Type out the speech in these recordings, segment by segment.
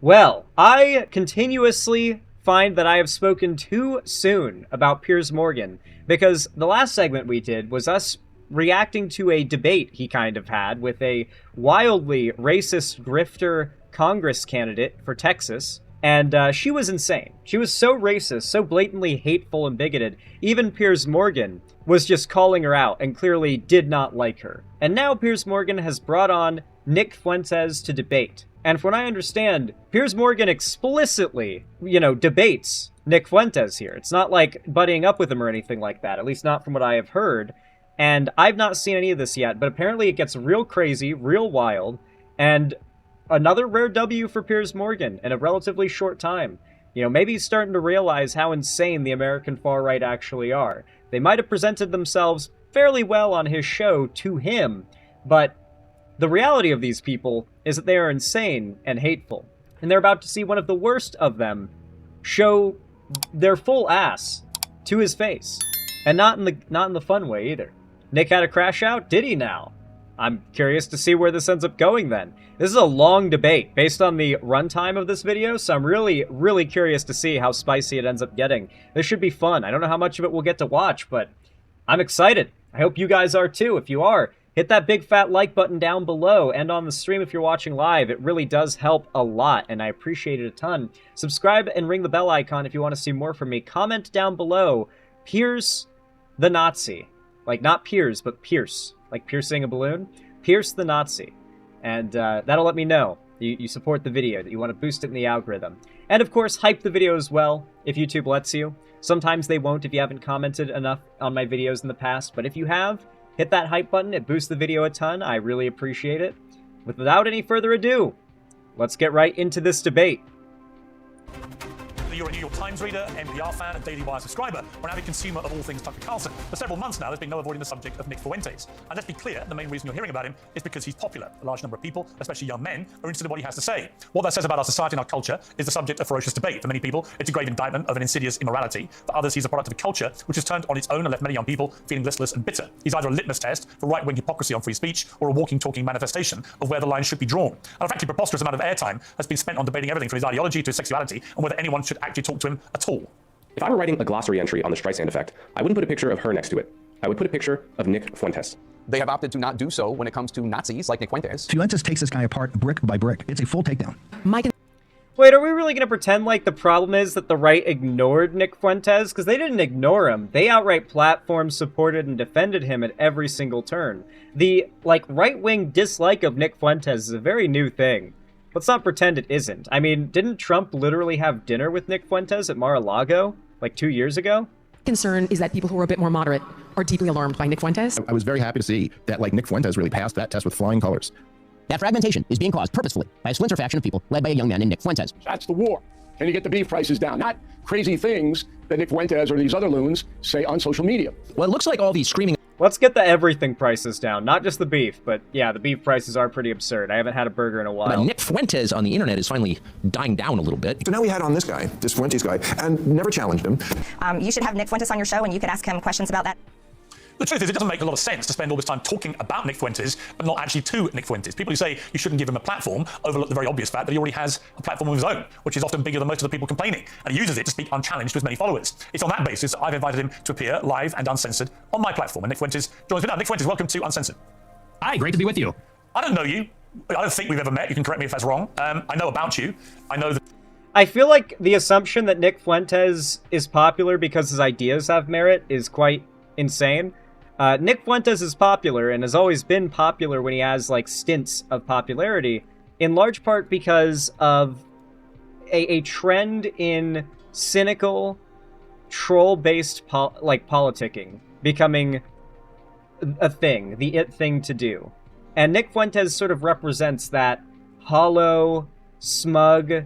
Well, I continuously find that I have spoken too soon about Piers Morgan, because the last segment we did was us reacting to a debate he kind of had with a wildly racist grifter Congress candidate for Texas, and she was insane. She was so racist, so blatantly hateful and bigoted, even Piers Morgan was just calling her out and clearly did not like her. And now Piers Morgan has brought on Nick Fuentes to debate. And from what I understand, Piers Morgan explicitly, debates Nick Fuentes here. It's not like buddying up with him or anything like that, at least not from what I have heard. And I've not seen any of this yet, but apparently it gets real crazy, real wild, and another rare W for Piers Morgan in a relatively short time. Maybe he's starting to realize how insane the American far right actually are. They might have presented themselves fairly well on his show to him, but the reality of these people is that they are insane and hateful, and they're about to see one of the worst of them show their full ass to his face, and not in the fun way either. Nick had a crash out, did he now? I'm curious to see where this ends up going then. This is a long debate based on the runtime of this video, so I'm really, really curious to see how spicy it ends up getting. This should be fun. I don't know how much of it we'll get to watch, but I'm excited. I hope you guys are too. If you are, hit that big fat like button down below, and on the stream if you're watching live. It really does help a lot, and I appreciate it a ton. Subscribe and ring the bell icon if you want to see more from me. Comment down below, Piers the Nazi. Like, not Piers, but Pierce. Like piercing a balloon. Pierce the Nazi. And that'll let me know you support the video, that you want to boost it in the algorithm. And of course, hype the video as well, if YouTube lets you. Sometimes they won't if you haven't commented enough on my videos in the past, but if you have, hit that hype button. It boosts the video a ton. I really appreciate it. Without any further ado, let's get right into this debate. You're a New York Times reader, NPR fan, and Daily Wire subscriber, or an avid consumer of all things Tucker Carlson. For several months now, there's been no avoiding the subject of Nick Fuentes. And let's be clear, the main reason you're hearing about him is because he's popular. A large number of people, especially young men, are interested in what he has to say. What that says about our society and our culture is the subject of ferocious debate. For many people, it's a grave indictment of an insidious immorality. For others, he's a product of a culture which has turned on its own and left many young people feeling listless and bitter. He's either a litmus test for right-wing hypocrisy on free speech or a walking, talking manifestation of where the line should be drawn. And a frankly preposterous amount of airtime has been spent on debating everything from his ideology to his sexuality and whether anyone should actually talk to him at all. If I were writing a glossary entry on the Streisand effect, I wouldn't put a picture of her next to it. I would put a picture of Nick Fuentes. They have opted to not do so when it comes to Nazis like Nick Fuentes. Fuentes takes this guy apart brick by brick. It's a full takedown. Wait, are we really going to pretend like the problem is that the right ignored Nick Fuentes? Because they didn't ignore him. They outright platformed, supported, and defended him at every single turn. The, right-wing dislike of Nick Fuentes is a very new thing. Let's not pretend it isn't. I mean, didn't Trump literally have dinner with Nick Fuentes at Mar-a-Lago, 2 years ago? Concern is that people who are a bit more moderate are deeply alarmed by Nick Fuentes. I was very happy to see that, Nick Fuentes really passed that test with flying colors. That fragmentation is being caused purposefully by a splinter faction of people led by a young man named Nick Fuentes. That's the war. Can you get the beef prices down? Not crazy things that Nick Fuentes or these other loons say on social media. Well, it looks like all these screaming... Let's get the everything prices down, not just the beef, but yeah, the beef prices are pretty absurd. I haven't had a burger in a while. But Nick Fuentes on the internet is finally dying down a little bit. So now we had on this guy, this Fuentes guy, and never challenged him. You should have Nick Fuentes on your show and you could ask him questions about that. The truth is, it doesn't make a lot of sense to spend all this time talking about Nick Fuentes, but not actually to Nick Fuentes. People who say you shouldn't give him a platform overlook the very obvious fact that he already has a platform of his own, which is often bigger than most of the people complaining, and he uses it to speak unchallenged to his many followers. It's on that basis I've invited him to appear live and uncensored on my platform, and Nick Fuentes joins me now. Nick Fuentes, welcome to Uncensored. Hi, great to be with you. I don't know you. I don't think we've ever met. You can correct me if that's wrong. I know about you. I know that... I feel like the assumption that Nick Fuentes is popular because his ideas have merit is quite insane. Nick Fuentes is popular and has always been popular when he has, stints of popularity, in large part because of a trend in cynical, troll-based, politicking becoming a thing, the it thing to do. And Nick Fuentes sort of represents that hollow, smug,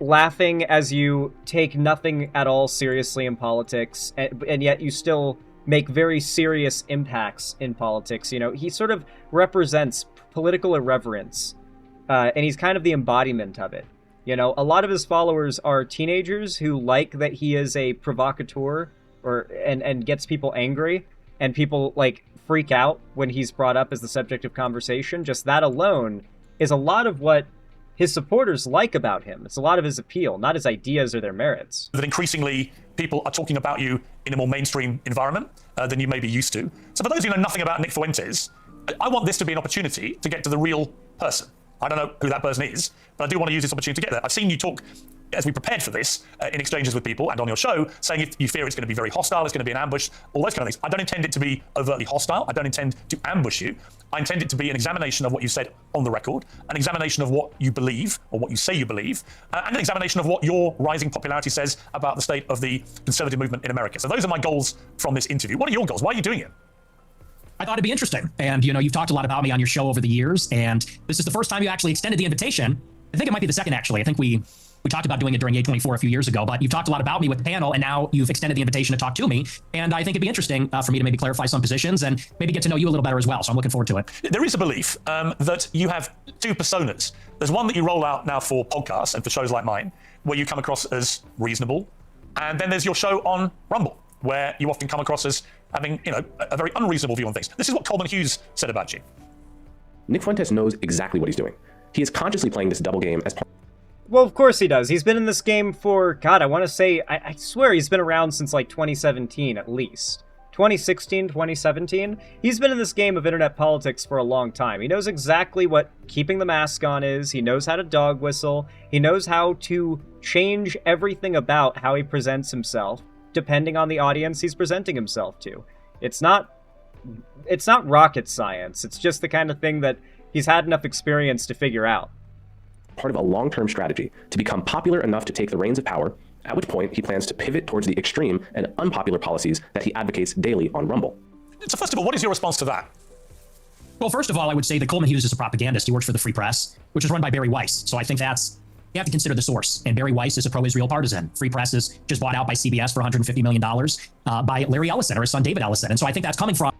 laughing as you take nothing at all seriously in politics, and yet you still make very serious impacts in politics. He sort of represents political irreverence, and he's kind of the embodiment of it. A lot of his followers are teenagers who like that he is a provocateur and gets people angry, and people freak out when he's brought up as the subject of conversation. Just that alone is a lot of what his supporters like about him. It's a lot of his appeal, not his ideas or their merits. That increasingly people are talking about you in a more mainstream environment than you may be used to. So for those who know nothing about Nick Fuentes, I want this to be an opportunity to get to the real person. I don't know who that person is, but I do want to use this opportunity to get there. I've seen you talk, as we prepared for this, in exchanges with people and on your show, saying if you fear it's going to be very hostile, it's going to be an ambush, all those kind of things. I don't intend it to be overtly hostile. I don't intend to ambush you. I intend it to be an examination of what you said on the record, an examination of what you believe, or what you say you believe, and an examination of what your rising popularity says about the state of the conservative movement in America. So those are my goals from this interview. What are your goals? Why are you doing it? I thought it'd be interesting. And, you've talked a lot about me on your show over the years, and this is the first time you actually extended the invitation. I think it might be the second, actually. I think we talked about doing it during A24 a few years ago, but you've talked a lot about me with the panel, and now you've extended the invitation to talk to me. And I think it'd be interesting for me to maybe clarify some positions and maybe get to know you a little better as well. So I'm looking forward to it. There is a belief that you have two personas. There's one that you roll out now for podcasts and for shows like mine, where you come across as reasonable. And then there's your show on Rumble, where you often come across as having, a very unreasonable view on things. This is what Coleman Hughes said about you. Nick Fuentes knows exactly what he's doing. He is consciously playing this double game as part. Well, of course he does. He's been in this game for, God, I want to say, I swear he's been around since like 2017 at least. 2016, 2017. He's been in this game of internet politics for a long time. He knows exactly what keeping the mask on is. He knows how to dog whistle. He knows how to change everything about how he presents himself, depending on the audience he's presenting himself to. It's not rocket science. It's just the kind of thing that he's had enough experience to figure out. Part of a long-term strategy to become popular enough to take the reins of power, at which point he plans to pivot towards the extreme and unpopular policies that he advocates daily on Rumble. So first of all, what is your response to that? Well, first of all, I would say that Coleman Hughes is a propagandist. He works for the Free Press, which is run by Barry Weiss. So I think you have to consider the source. And Barry Weiss is a pro-Israel partisan. Free Press is just bought out by CBS for $150 million by Larry Ellison, or his son David Ellison. And so I think that's coming from.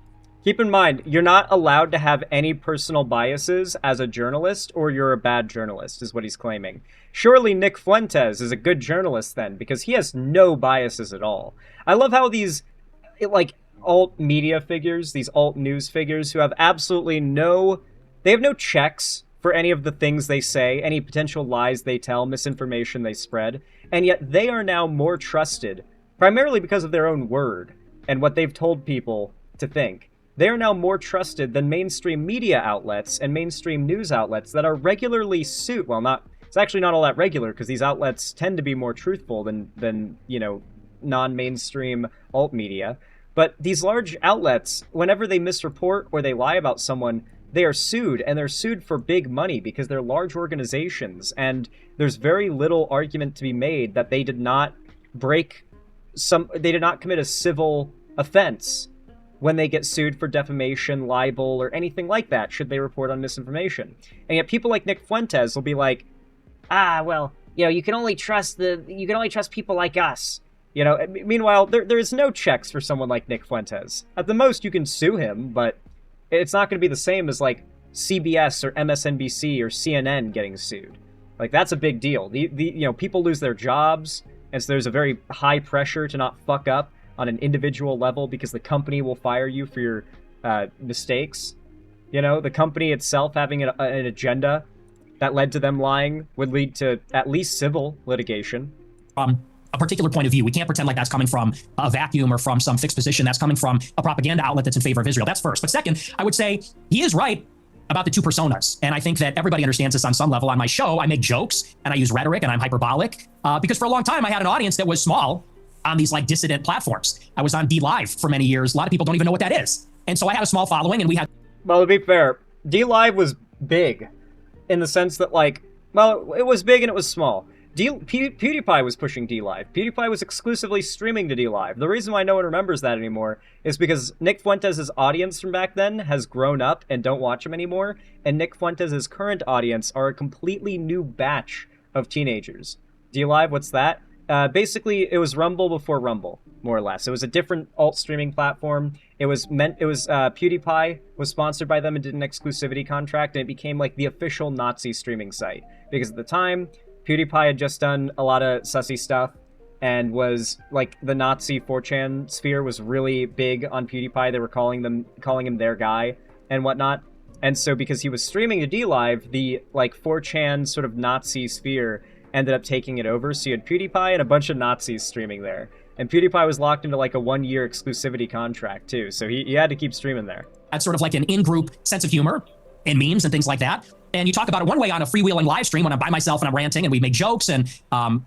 Keep in mind, you're not allowed to have any personal biases as a journalist, or you're a bad journalist, is what he's claiming. Surely Nick Fuentes is a good journalist then, because he has no biases at all. I love how these, alt media figures, these alt news figures who have absolutely they have no checks for any of the things they say, any potential lies they tell, misinformation they spread, and yet they are now more trusted, primarily because of their own word and what they've told people to think. They are now more trusted than mainstream media outlets and mainstream news outlets that are regularly sued. Well, it's actually not all that regular, because these outlets tend to be more truthful than non-mainstream alt media. But these large outlets, whenever they misreport or they lie about someone, they are sued, and they're sued for big money because they're large organizations, and there's very little argument to be made that they did not commit a civil offense when they get sued for defamation, libel, or anything like that, should they report on misinformation. And yet people like Nick Fuentes will be like, you can only trust people like us. Meanwhile, there is no checks for someone like Nick Fuentes. At the most, you can sue him, but it's not going to be the same as like CBS or MSNBC or CNN getting sued. Like, that's a big deal. People lose their jobs, and so there's a very high pressure to not fuck up on an individual level, because the company will fire you for your mistakes. The company itself having an agenda that led to them lying would lead to at least civil litigation. A particular point of view. We can't pretend like that's coming from a vacuum or from some fixed position. That's coming from a propaganda outlet that's in favor of Israel. That's first. But second, I would say he is right about the two personas. And I think that everybody understands this on some level. On my show, I make jokes and I use rhetoric and I'm hyperbolic because for a long time I had an audience that was small on these dissident platforms. I was on DLive for many years. A lot of people don't even know what that is. And so I had a small following, and we had... Well, to be fair, DLive was big in the sense that, it was big and it was small. PewDiePie was pushing DLive. PewDiePie was exclusively streaming to DLive. The reason why no one remembers that anymore is because Nick Fuentes' audience from back then has grown up and don't watch him anymore, and Nick Fuentes' current audience are a completely new batch of teenagers. DLive, what's that? Basically, it was Rumble before Rumble, more or less. It was a different alt streaming platform. PewDiePie was sponsored by them and did an exclusivity contract, and it became the official Nazi streaming site. Because at the time, PewDiePie had just done a lot of sussy stuff, and was the Nazi 4chan sphere was really big on PewDiePie. They were calling him their guy and whatnot. And so because he was streaming to DLive, the like 4chan sort of Nazi sphere ended up taking it over. So you had PewDiePie and a bunch of Nazis streaming there. And PewDiePie was locked into like a 1-year exclusivity contract too. So he had to keep streaming there. That's sort of like an in-group sense of humor and memes and things like that. And you talk about it one way on a freewheeling live stream when I'm by myself and I'm ranting and we make jokes and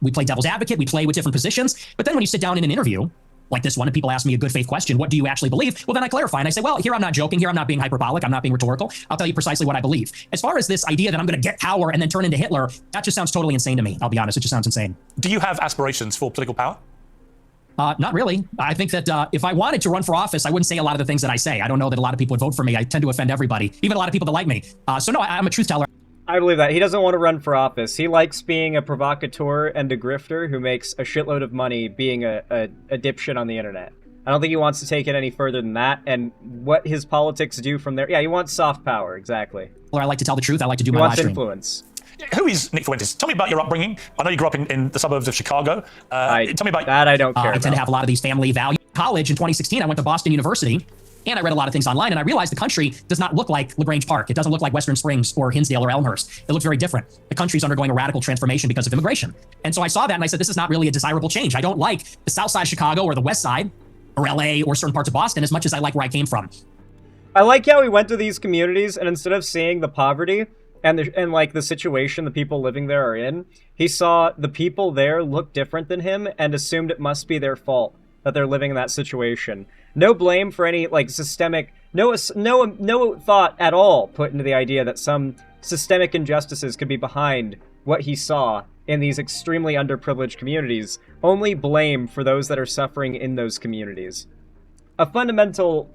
we play devil's advocate, we play with different positions. But then when you sit down in an interview like this one and people ask me a good faith question, what do you actually believe? Well, then I clarify and I say, well, here I'm not joking, here I'm not being hyperbolic, I'm not being rhetorical. I'll tell you precisely what I believe. As far as this idea that I'm going to get power and then turn into Hitler, that just sounds totally insane to me. I'll be honest, it just sounds insane. Do you have aspirations for political power? Not really. I think that if I wanted to run for office, I wouldn't say a lot of the things that I say. I don't know that a lot of people would vote for me. I tend to offend everybody, even a lot of people that like me. So no, I'm a truth teller. I believe that. He doesn't want to run for office. He likes being a provocateur and a grifter who makes a shitload of money being a dipshit on the internet. I don't think he wants to take it any further than that, and what his politics do from there. Yeah, he wants soft power, exactly. Or I like to tell the truth. I like to do my live stream. He wants influence. Who is Nick Fuentes? Tell me about your upbringing. I know you grew up in the suburbs of Chicago. Tell me about that. I don't care. I tend to have a lot of these family values. College in 2016, I went to Boston University, and I read a lot of things online, and I realized the country does not look like LaGrange Park. It doesn't look like Western Springs or Hinsdale or Elmhurst. It looks very different. The country's undergoing a radical transformation because of immigration. And so I saw that, and I said, this is not really a desirable change. I don't like the South Side of Chicago or the West Side or LA or certain parts of Boston as much as I like where I came from. I like how he went to these communities, and instead of seeing the poverty and like the situation the people living there are in, he saw the people there look different than him and assumed it must be their fault that they're living in that situation. No blame for any like systemic, no thought at all put into the idea that some systemic injustices could be behind what he saw in these extremely underprivileged communities. Only blame for those that are suffering in those communities. A fundamental,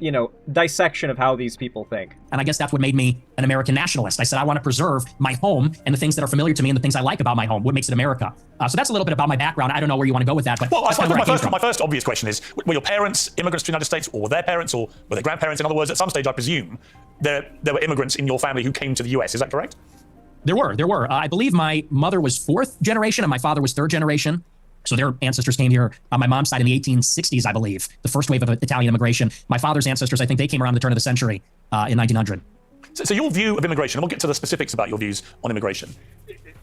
dissection of how these people think. And I guess that's what made me an American nationalist. I said, I want to preserve my home and the things that are familiar to me and the things I like about my home, what makes it America. So that's a little bit about my background. I don't know where you want to go with that. But well, I suppose my first obvious question is, were your parents immigrants to the United States, or were their parents, or were their grandparents? In other words, at some stage, I presume, there were immigrants in your family who came to the US. Is that correct? There were. I believe my mother was 4th generation and my father was 3rd generation. So their ancestors came here on my mom's side in the 1860s, I believe, the first wave of Italian immigration. My father's ancestors, I think they came around the turn of the century in 1900. So your view of immigration, and we'll get to the specifics about your views on immigration,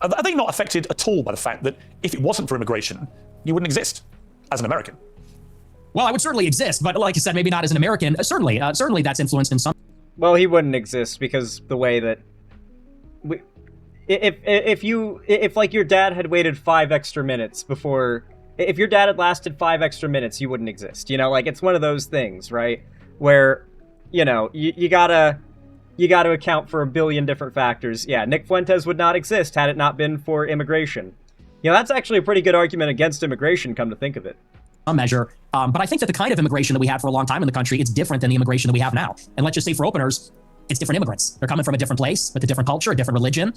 are they not affected at all by the fact that if it wasn't for immigration, you wouldn't exist as an American? Well, I would certainly exist, but like I said, maybe not as an American. Certainly that's influenced in some. Well, he wouldn't exist because the way that if like your dad had waited 5 extra minutes before, if your dad had lasted 5 extra minutes, you wouldn't exist. Like it's one of those things, right? Where, you gotta account for a billion different factors. Yeah, Nick Fuentes would not exist had it not been for immigration. That's actually a pretty good argument against immigration, come to think of it. Some measure. But I think that the kind of immigration that we had for a long time in the country, it's different than the immigration that we have now. And let's just say for openers, it's different immigrants. They're coming from a different place with a different culture, a different religion.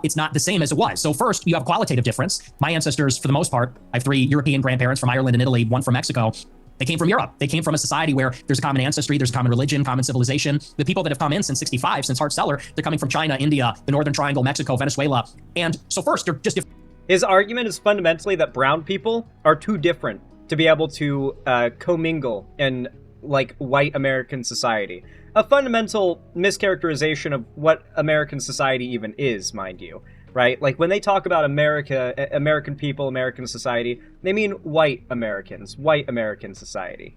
It's not the same as it was. So first, you have a qualitative difference. My ancestors, for the most part, I have 3 European grandparents from Ireland and Italy, 1 from Mexico. They came from Europe. They came from a society where there's a common ancestry, there's a common religion, common civilization. The people that have come in since 65, since Hart Celler, they're coming from China, India, the Northern Triangle, Mexico, Venezuela. And so first, they're just different. His argument is fundamentally that brown people are too different to be able to commingle in like white American society. A fundamental mischaracterization of what American society even is, mind you, right? Like when they talk about America, American people, American society, they mean white Americans, white American society.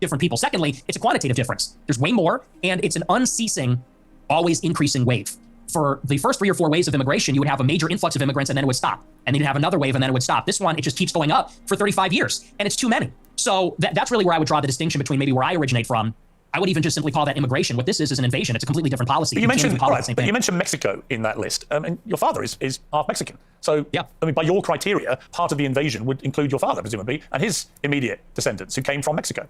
Different people. Secondly, it's a quantitative difference. There's way more, and it's an unceasing, always increasing wave. For the first 3 or 4 waves of immigration, you would have a major influx of immigrants and then it would stop. And then you'd have another wave and then it would stop. This one, it just keeps going up for 35 years, and it's too many. So that's really where I would draw the distinction between maybe where I originate from. I would even just simply call that immigration. What this is an invasion. It's a completely different policy. But you mentioned Mexico in that list, and your father is half Mexican. So, yeah. I mean, by your criteria, part of the invasion would include your father, presumably, and his immediate descendants who came from Mexico.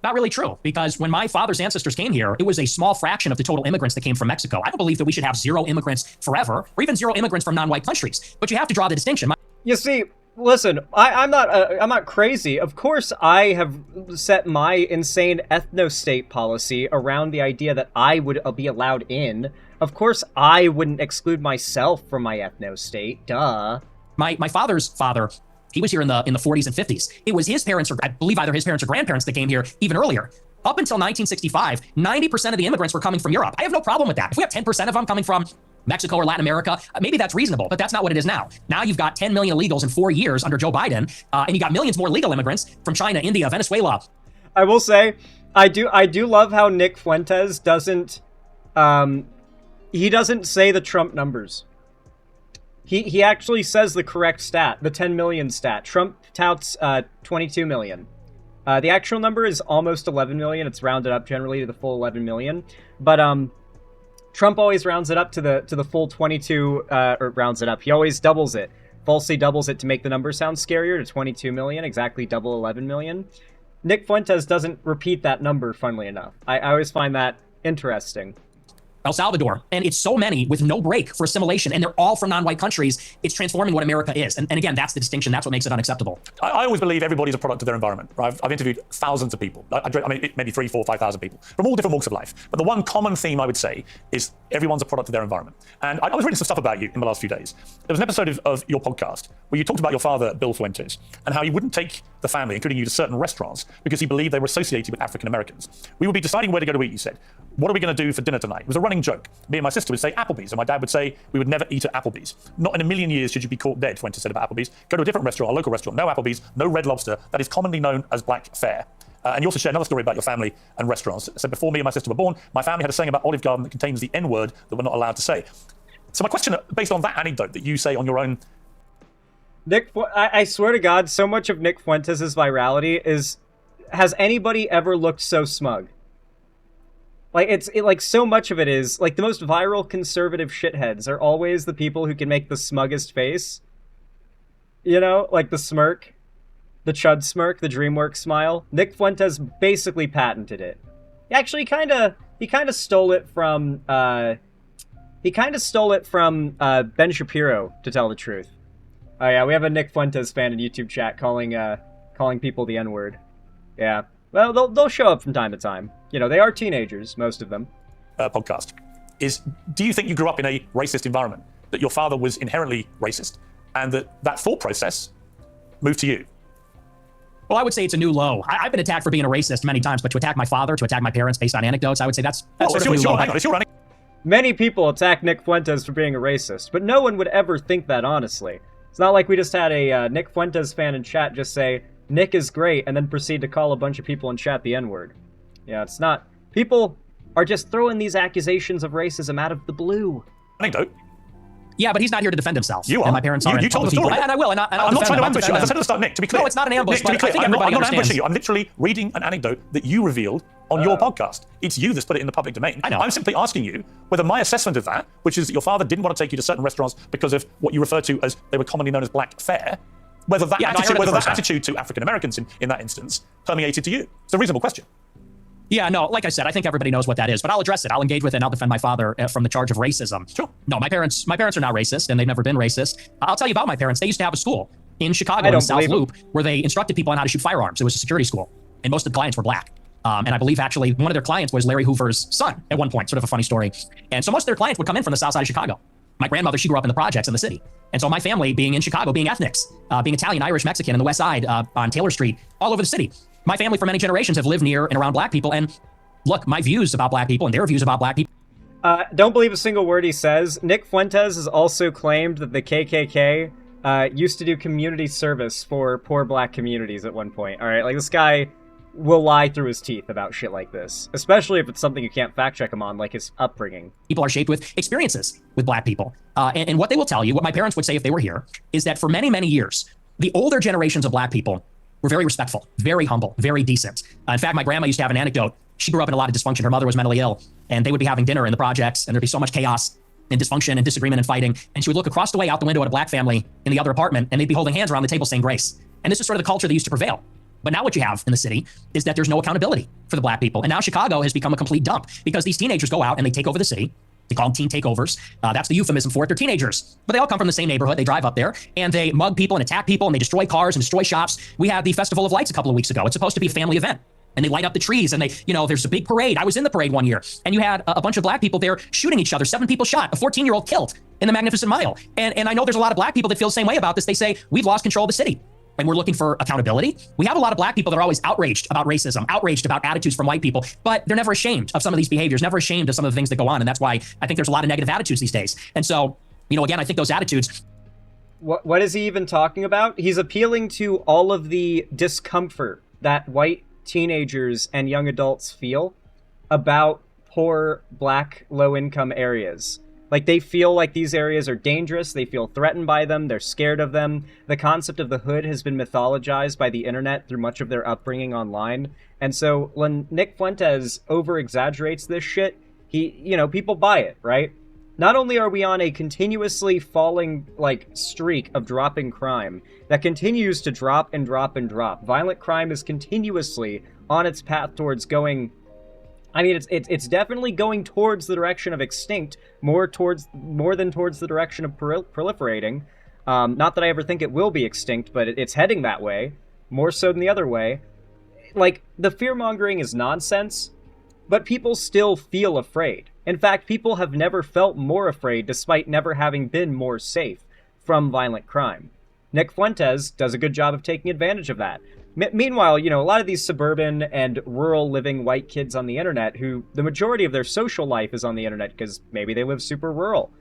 Not really true, because when my father's ancestors came here, it was a small fraction of the total immigrants that came from Mexico. I don't believe that we should have 0 immigrants forever, or even 0 immigrants from non-white countries. But you have to draw the distinction. You see, listen, I'm not crazy. Of course, I have set my insane ethno-state policy around the idea that I would be allowed in. Of course, I wouldn't exclude myself from my ethno-state. Duh. My father's father, he was here in the 40s and 50s. It was his parents, or I believe either his parents or grandparents that came here even earlier. Up until 1965, 90% of the immigrants were coming from Europe. I have no problem with that. If we have 10% of them coming from Mexico or Latin America, maybe that's reasonable, but that's not what it is now. Now you've got 10 million illegals in 4 years under Joe Biden, and you got millions more legal immigrants from China, India, Venezuela. I will say, I do love how Nick Fuentes doesn't, he doesn't say the Trump numbers. He actually says the correct stat, the 10 million stat. Trump touts 22 million. The actual number is almost 11 million. It's rounded up generally to the full 11 million. But Trump always rounds it up to the full 22, or rounds it up. He always doubles it, falsely doubles it to make the number sound scarier, to 22 million, exactly double 11 million. Nick Fuentes doesn't repeat that number, funnily enough. I always find that interesting. El Salvador, and it's so many with no break for assimilation, and they're all from non-white countries. It's transforming what America is, and again, that's the distinction. That's what makes it unacceptable. I always believe everybody's a product of their environment. Right? I've interviewed thousands of people. I mean, maybe 3, 4, 5,000 people from all different walks of life. But the one common theme I would say is everyone's a product of their environment. And I was reading some stuff about you in the last few days. There was an episode of your podcast where you talked about your father, Bill Fuentes, and how he wouldn't take the family, including you, to certain restaurants because he believed they were associated with African Americans. We would be deciding where to go to eat, you said. What are we going to do for dinner tonight? It was a running joke. Me and my sister would say Applebee's, and my dad would say we would never eat at Applebee's. Not in a million years should you be caught dead, Fuentes said about Applebee's. Go to a different restaurant, a local restaurant, no Applebee's, no Red Lobster. That is commonly known as black fare. And you also shared another story about your family and restaurants. So before me and my sister were born, my family had a saying about Olive Garden that contains the N-word that we're not allowed to say. So my question, based on that anecdote that you say on your own... I swear to God, so much of Nick Fuentes' virality is... Has anybody ever looked so smug? Like, so much of it is... Like, the most viral conservative shitheads are always the people who can make the smuggest face. You know? Like the smirk. The chud smirk, the DreamWorks smile. Nick Fuentes basically patented it. Actually, he kind of stole it from, Ben Shapiro, to tell the truth. Oh yeah, we have a Nick Fuentes fan in YouTube chat calling people the N-word. Yeah. Well, they'll show up from time to time. You know, they are teenagers, most of them. Podcast is, do you think you grew up in a racist environment? That your father was inherently racist? And that thought process moved to you? Well, I would say it's a new low. I've been attacked for being a racist many times, but to attack my father, to attack my parents based on anecdotes, I would say that's sort of a new low. Hang on, it's your running. Many people attack Nick Fuentes for being a racist, but no one would ever think that, honestly. It's not like we just had a Nick Fuentes fan in chat just say, Nick is great, and then proceed to call a bunch of people in chat the N-word. Yeah, it's not. People are just throwing these accusations of racism out of the blue. Anecdote. Yeah, but he's not here to defend himself. You are. And my parents aren't. You told the story. And I will. And I'm not trying to ambush you. As I said at the start, Nick, to be clear. No, it's not an ambush. Nick, to be clear, I'm not understands. ambushing you. I'm literally reading an anecdote that you revealed on your podcast. It's you that's put it in the public domain. I know. I'm simply asking you whether my assessment of that, which is that your father didn't want to take you to certain restaurants because of what you refer to as they were commonly known as black fare, whether that attitude to African Americans in that instance permeated to you. It's a reasonable question. Yeah, no, like I said, I think everybody knows what that is, but I'll address it. I'll engage with it, and I'll defend my father from the charge of racism. Sure. No, my parents are not racist, and they've never been racist. I'll tell you about my parents. They used to have a school in Chicago, in South Loop, where they instructed people on how to shoot firearms. It was a security school, and most of the clients were black. And I believe actually one of their clients was Larry Hoover's son at one point, sort of a funny story. And so most of their clients would come in from the south side of Chicago. My grandmother, she grew up in the projects in the city. And so my family, being in Chicago, being ethnics, being Italian, Irish, Mexican, in the West Side, on Taylor Street, all over the city. My family for many generations have lived near and around black people. And look, my views about black people and their views about black people. Don't believe a single word he says. Nick Fuentes has also claimed that the KKK used to do community service for poor black communities at one point. All right, like this guy will lie through his teeth about shit like this, especially if it's something you can't fact check him on, like his upbringing. People are shaped with experiences with black people. And what they will tell you, what my parents would say if they were here, is that for many, many years, the older generations of black people were very respectful, very humble, very decent. In fact, my grandma used to have an anecdote. She grew up in a lot of dysfunction. Her mother was mentally ill, and they would be having dinner in the projects, and there'd be so much chaos and dysfunction and disagreement and fighting. And she would look across the way out the window at a black family in the other apartment, and they'd be holding hands around the table saying grace. And this is sort of the culture that used to prevail. But now what you have in the city is that there's no accountability for the black people. And now Chicago has become a complete dump because these teenagers go out and they take over the city. They call them teen takeovers. That's the euphemism for it. They're teenagers, but they all come from the same neighborhood. They drive up there and they mug people and attack people and they destroy cars and destroy shops. We had the Festival of Lights a couple of weeks ago. It's supposed to be a family event. And they light up the trees and they, there's a big parade. I was in the parade one year and you had a bunch of black people there shooting each other. 7 people shot, a 14-year-old killed in the Magnificent Mile. And I know there's a lot of black people that feel the same way about this. They say, we've lost control of the city. and we're looking for accountability. We have a lot of black people that are always outraged about racism, outraged about attitudes from white people, but they're never ashamed of some of these behaviors, never ashamed of some of the things that go on. And that's why I think there's a lot of negative attitudes these days. And so, again, I think those attitudes. What is he even talking about? He's appealing to all of the discomfort that white teenagers and young adults feel about poor, black, low-income areas. Like, they feel like these areas are dangerous, they feel threatened by them, they're scared of them. The concept of the hood has been mythologized by the internet through much of their upbringing online. And so when Nick Fuentes over-exaggerates this shit, people buy it, right? Not only are we on a continuously falling, streak of dropping crime that continues to drop and drop and drop. Violent crime is continuously on its path towards going... it's definitely going towards the direction of extinct, more than towards the direction of proliferating. Not that I ever think it will be extinct, but it's heading that way, more so than the other way. Like, the fear-mongering is nonsense, but people still feel afraid. In fact, people have never felt more afraid despite never having been more safe from violent crime. Nick Fuentes does a good job of taking advantage of that. Meanwhile, a lot of these suburban and rural living white kids on the internet who the majority of their social life is on the internet because maybe they live super rural.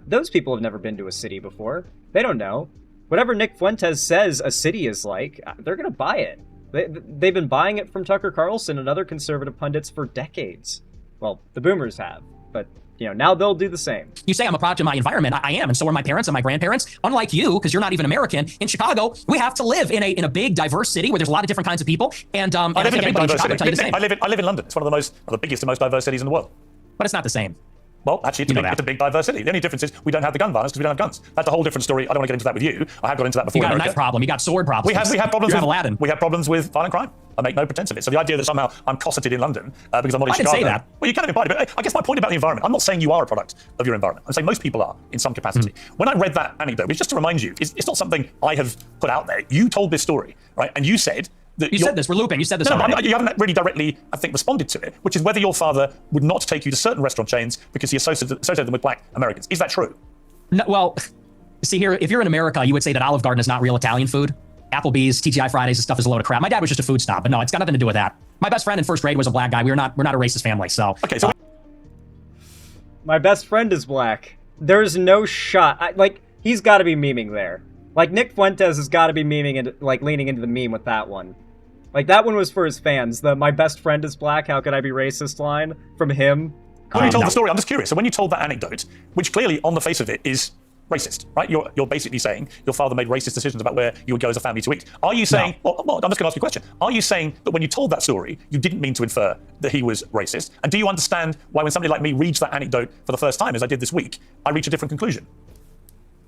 Those people have never been to a city before. They don't know. Whatever Nick Fuentes says a city is like, they're going to buy it. They've been buying it from Tucker Carlson and other conservative pundits for decades. Well, the boomers have, but now they'll do the same. You say I'm a product of my environment. I am, and so are my parents and my grandparents. Unlike you, because you're not even American, in Chicago, we have to live in a big, diverse city where there's a lot of different kinds of people. And I live in a big diverse city. I live in London. It's one of the biggest and most diverse cities in the world. But it's not the same. Well, actually, it's a big diverse city. The only difference is we don't have the gun violence because we don't have guns. That's a whole different story. I don't want to get into that with you. I have got into that before. You got a knife problem. You got sword problems. We have problems. You have Aladdin. We have problems with violent crime. I make no pretense of it. So the idea that somehow I'm cosseted in London because I'm not in Chicago. I didn't say that. Well, you kind of implied it, but I guess my point about the environment, I'm not saying you are a product of your environment. I'm saying most people are in some capacity. When I read that anecdote, which just to remind you, it's not something I have put out there. You told this story, right? And you said that you said this. We're looping. You said this. No, you haven't really directly, I think, responded to it, which is whether your father would not take you to certain restaurant chains because he associated them with black Americans. Is that true? No, well, see here, if you're in America, you would say that Olive Garden is not real Italian food. Applebee's, TGI Fridays, and stuff is a load of crap. My dad was just a food snob, but no, it's got nothing to do with that. My best friend in first grade was a black guy. We're not a racist family, so. Okay, so my best friend is black. There's no shot. He's got to be memeing there. Nick Fuentes has got to be memeing and leaning into the meme with that one. That one was for his fans. The "my best friend is black, how could I be racist" line from him. When you told the story, I'm just curious. So when you told that anecdote, which clearly on the face of it is racist, right? You're basically saying your father made racist decisions about where you would go as a family to eat. Are you saying, well, I'm just going to ask you a question. Are you saying that when you told that story, you didn't mean to infer that he was racist? And do you understand why when somebody like me reads that anecdote for the first time, as I did this week, I reach a different conclusion?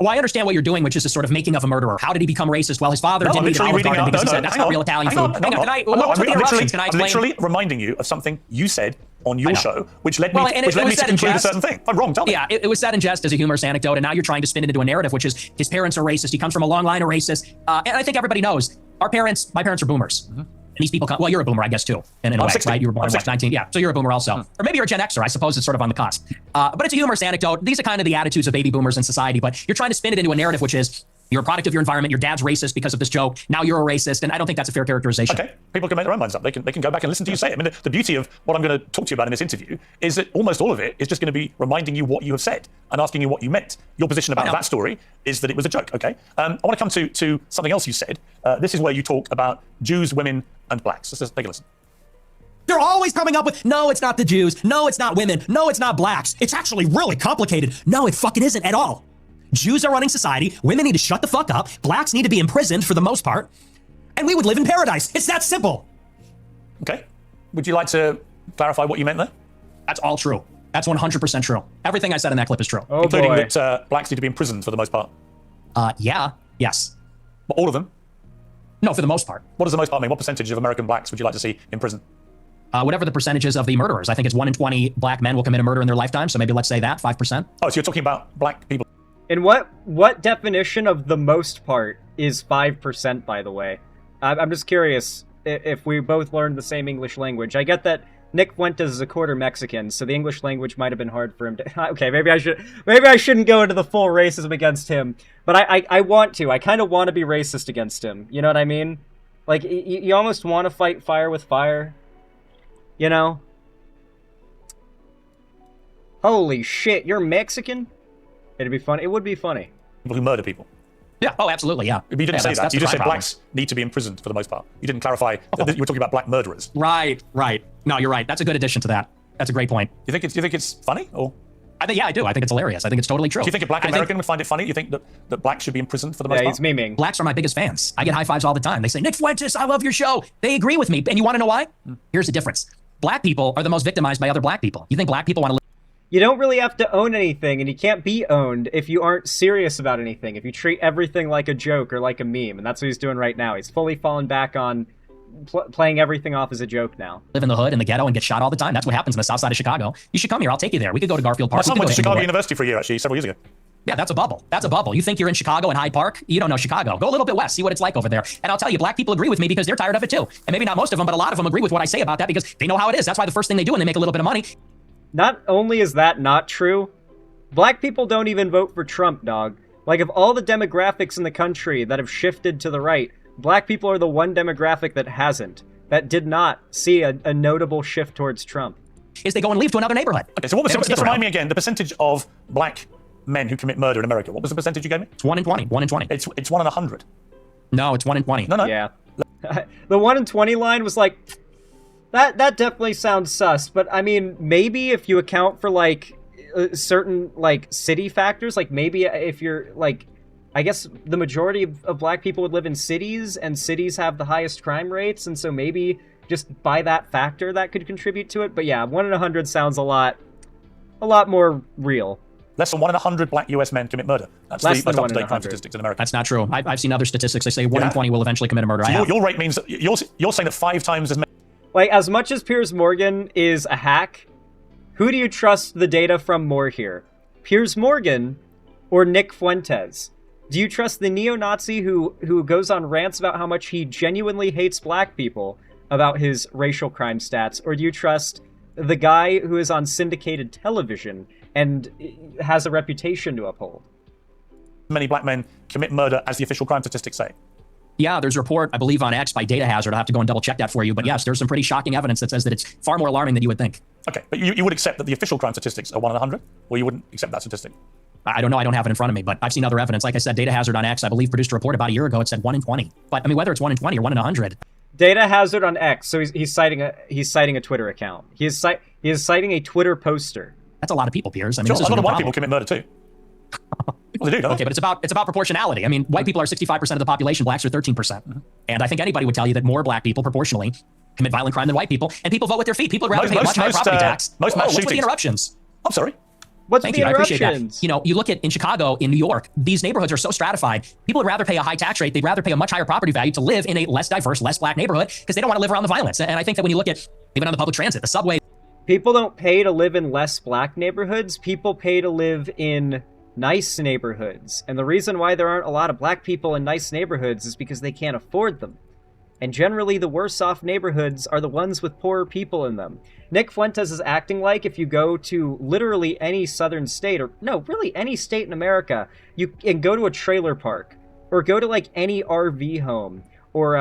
Well, I understand what you're doing, which is a sort of making of a murderer. How did he become racist? Well, his father didn't eat Olive Garden because he said that's not real Italian food. I'm literally reminding you of something you said on your show, which led me to conclude a certain thing. I'm wrong, tell me. Yeah, it was said in jest as a humorous anecdote, and now you're trying to spin it into a narrative, which is his parents are racist. He comes from a long line of racists. And I think everybody knows, my parents are boomers. And these people come, well, you're a boomer, I guess, too, in a way, 60. right? You were born in 19, yeah, so you're a boomer also. Or maybe you're a Gen Xer, I suppose it's sort of on the cusp. But it's a humorous anecdote. These are kind of the attitudes of baby boomers in society, but you're trying to spin it into a narrative, which is you're a product of your environment, your dad's racist because of this joke, now you're a racist, and I don't think that's a fair characterization. Okay, people can make their own minds up. They can go back and listen to you say it. I mean, the beauty of what I'm going to talk to you about in this interview is that almost all of it is just going to be reminding you what you have said and asking you what you meant. Your position about that story is that it was a joke, okay? I want to come to something else you said. This is where you talk about Jews, women, and blacks. Let's just take a listen. They're always coming up with, no, it's not the Jews, no, it's not women, no, it's not blacks. It's actually really complicated. No, it fucking isn't at all. Jews are running society, women need to shut the fuck up, blacks need to be imprisoned for the most part, and we would live in paradise. It's that simple. Okay. Would you like to clarify what you meant there? That's all true. That's 100% true. Everything I said in that clip is true. Oh, including boy. that blacks need to be imprisoned for the most part. Yeah, yes. But all of them? No, for the most part. What does the most part mean? What percentage of American blacks would you like to see in prison? Whatever the percentages of the murderers. I think it's 1 in 20 black men will commit a murder in their lifetime, so maybe let's say that, 5%. Oh, so you're talking about black people. And what definition of the most part is 5%, by the way? I'm just curious if we both learned the same English language. I get that Nick Fuentes is a quarter Mexican, so the English language might have been hard for him to... Okay, maybe I shouldn't go into the full racism against him, but I want to. I kind of want to be racist against him. You know what I mean? Like, you almost want to fight fire with fire. You know? Holy shit, you're Mexican? It'd be funny. It would be funny. People who murder people. Yeah. Oh, absolutely. Yeah. But you didn't say that. That's You just the said crime blacks need to be imprisoned for the most part. You didn't clarify that you were talking about black murderers. Right. No, you're right. That's a good addition to that. That's a great point. You think it's funny, or? I do. I think it's hilarious. I think it's totally true. Do you think a black American would find it funny? You think that blacks should be imprisoned for the most Yeah, part? he's memeing. Blacks are my biggest fans. I get high fives all the time. They say, Nick Fuentes, I love your show. They agree with me. And you want to know why? Here's the difference. Black people are the most victimized by other black people. You think black people want to live? You don't really have to own anything, and you can't be owned if you aren't serious about anything, if you treat everything like a joke or like a meme, and that's what he's doing right now. He's fully fallen back on playing everything off as a joke now. Live in the hood, in the ghetto, and get shot all the time. That's what happens in the south side of Chicago. You should come here. I'll take you there. We could go to Garfield Park. My son went to Chicago Inglewood. University for a year, actually, several years ago. Yeah, that's a bubble. That's a bubble. You think you're in Chicago in Hyde Park? You don't know Chicago. Go a little bit west, see what it's like over there. And I'll tell you, black people agree with me because they're tired of it too. And maybe not most of them, but a lot of them agree with what I say about that because they know how it is. That's why the first thing they do when they make a little bit of money. Not only is that not true, black people don't even vote for Trump, dog. Like, of all the demographics in the country that have shifted to the right, black people are the one demographic that hasn't, that did not see a notable shift towards Trump. Is they go and leave to another neighborhood. Okay, so what was just remind me again, the percentage of black men who commit murder in America. What was the percentage you gave me? It's 1 in 20. 1 in 20. It's 1 in 100. No, it's 1 in 20. No. Yeah. The 1 in 20 line was like, that definitely sounds sus, but I mean, maybe if you account for like certain like city factors, like maybe if you're like, I guess the majority of black people would live in cities, and cities have the highest crime rates, and so maybe just by that factor that could contribute to it. But yeah, 1 in 100 sounds a lot more real. Less than 1 in 100 black US men commit murder. That's Less the than most 1 in up-to-date crime 100. statistics in America. That's not true. I've seen other statistics. They say 1 in 20 will eventually commit a murder. So your rate means that you're saying that 5 times as many. Like, as much as Piers Morgan is a hack, who do you trust the data from more here? Piers Morgan or Nick Fuentes? Do you trust the neo-Nazi who goes on rants about how much he genuinely hates black people about his racial crime stats? Or do you trust the guy who is on syndicated television and has a reputation to uphold? Many black men commit murder as the official crime statistics say. Yeah, there's a report, I believe, on X by Data Hazard. I'll have to go and double check that for you. But yes, there's some pretty shocking evidence that says that it's far more alarming than you would think. Okay, but you would accept that the official crime statistics are 1 in 100? Or you wouldn't accept that statistic? I don't know. I don't have it in front of me, but I've seen other evidence. Like I said, Data Hazard on X, I believe, produced a report about a year ago. It said 1 in 20. But I mean, whether it's 1 in 20 or 1 in 100. Data Hazard on X. So he's citing a Twitter account. He is citing a Twitter poster. That's a lot of people, Piers. I mean, Sure, this is a lot a of white problem. people commit murder too. Well, they do, don't Okay, they? but it's about proportionality. I mean, white people are 65% of the population, blacks are 13%. And I think anybody would tell you that more black people proportionally commit violent crime than white people, and people vote with their feet. People would rather pay a much higher property tax. Most mass What's with the shootings. interruptions? I'm sorry. What's Thank the you. I appreciate that. interruptions? You know, you look at in Chicago, in New York, these neighborhoods are so stratified. People would rather pay a high tax rate. They'd rather pay a much higher property value to live in a less diverse, less black neighborhood because they don't want to live around the violence. And I think that when you look at even on the public transit, the subway. People don't pay to live in less black neighborhoods. People pay to live in nice neighborhoods. And the reason why there aren't a lot of black people in nice neighborhoods is because they can't afford them. And generally, the worse off neighborhoods are the ones with poorer people in them. Nick Fuentes is acting like if you go to literally any southern state, or no, really any state in America, you can go to a trailer park, or go to like any RV home, or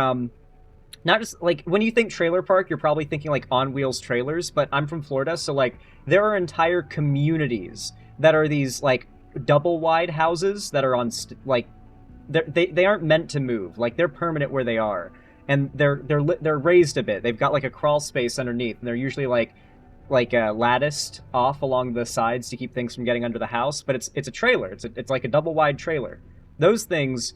not just like when you think trailer park, you're probably thinking like on wheels trailers, but I'm from Florida, so like there are entire communities that are these like double wide houses that are on like they aren't meant to move, like they're permanent where they are. And they're raised a bit. They've got like a crawl space underneath, and they're usually like latticed off along the sides to keep things from getting under the house. But it's a trailer. It's like a double wide trailer. Those things.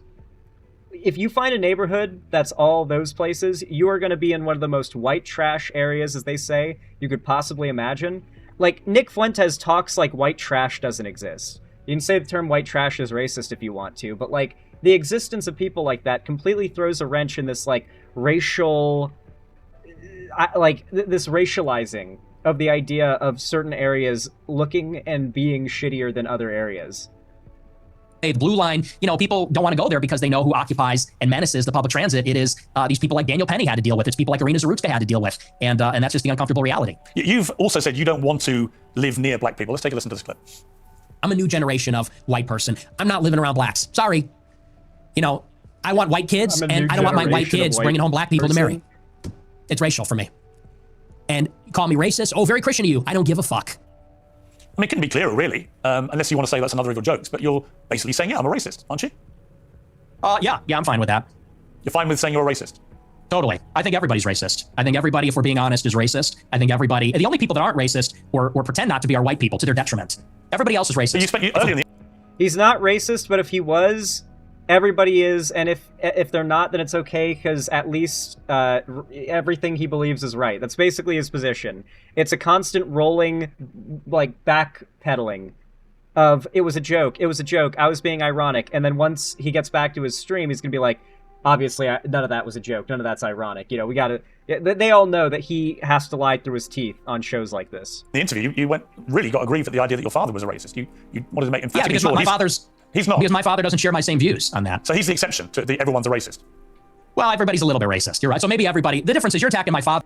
If you find a neighborhood that's all those places, you are going to be in one of the most white trash areas, as they say, you could possibly imagine. Like Nick Fuentes talks like white trash doesn't exist. You can say the term white trash is racist if you want to, but like the existence of people like that completely throws a wrench in this like racial, this racializing of the idea of certain areas looking and being shittier than other areas. The blue line, people don't want to go there because they know who occupies and menaces the public transit. It is these people like Daniel Penny had to deal with. It's people like Irina Zarutska had to deal with. And that's just the uncomfortable reality. You've also said you don't want to live near black people. Let's take a listen to this clip. I'm a new generation of white person. I'm not living around blacks. Sorry. I want white kids, and I don't want my white kids bringing home black people to marry. It's racial for me. And you call me racist? Oh, very Christian of you. I don't give a fuck. I mean, it couldn't be clearer, really, unless you want to say that's another of your jokes, but you're basically saying, yeah, I'm a racist, aren't you? Yeah, I'm fine with that. You're fine with saying you're a racist? Totally. I think everybody's racist. I think everybody, if we're being honest, is racist. I think everybody, the only people that aren't racist or pretend not to be are white people to their detriment. Everybody else is racist. So earlier in the He's not racist, but if he was, everybody is, and if they're not, then it's okay, because at least everything he believes is right. That's basically his position. It's a constant rolling, backpedaling of, it was a joke, I was being ironic, and then once he gets back to his stream, he's gonna be like, obviously, none of that was a joke, none of that's ironic. We gotta, they all know that he has to lie through his teeth on shows like this. The interview, you really got aggrieved at the idea that your father was a racist. You wanted to make emphatically because my father's... He's not. Because my father doesn't share my same views on that. So he's the exception to everyone's a racist. Well, everybody's a little bit racist. You're right. So maybe everybody... The difference is you're attacking my father.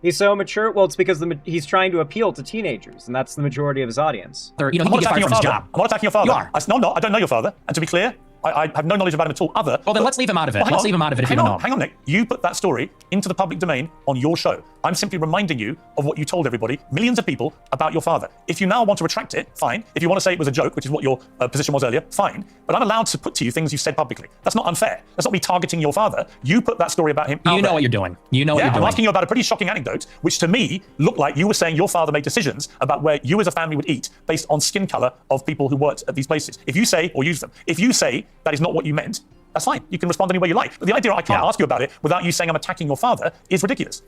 He's so mature. Well, it's because he's trying to appeal to teenagers, and that's the majority of his audience. He can get fired from his job. I'm not attacking your father. You are. No, I'm not. I don't know your father. And to be clear, I have no knowledge about him at all. Well, then let's leave him out of it. Let's leave him out of it if you don't know. Hang on, Nick. You put that story into the public domain on your show. I'm simply reminding you of what you told everybody, millions of people, about your father. If you now want to retract it, fine. If you want to say it was a joke, which is what your position was earlier, fine. But I'm allowed to put to you things you said publicly. That's not unfair. That's not me targeting your father. You put that story about him out You know what you're doing. You know what you're doing. I'm asking you about a pretty shocking anecdote, which to me looked like you were saying your father made decisions about where you as a family would eat based on skin color of people who worked at these places. If you say, or use them, if you say that is not what you meant, that's fine. You can respond any way you like. But the idea I can't ask you about it without you saying I'm attacking your father is ridiculous.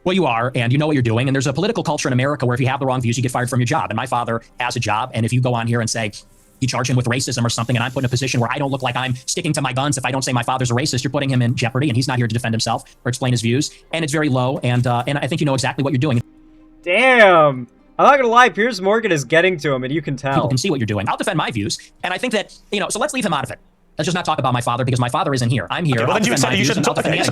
Well, you are, and you know what you're doing. And there's a political culture in America where if you have the wrong views, you get fired from your job. And my father has a job. And if you go on here and say, you charge him with racism or something, and I'm put in a position where I don't look like I'm sticking to my guns if I don't say my father's a racist, you're putting him in jeopardy, and he's not here to defend himself or explain his views. And it's very low, and I think you know exactly what you're doing. Damn. I'm not gonna lie, Piers Morgan is getting to him, and you can tell. People can see what you're doing. I'll defend my views, and I think that, so let's leave him out of it. Let's just not talk about my father, because my father isn't here. I'm here. Okay, well, then do you accept that you shouldn't talk? Okay,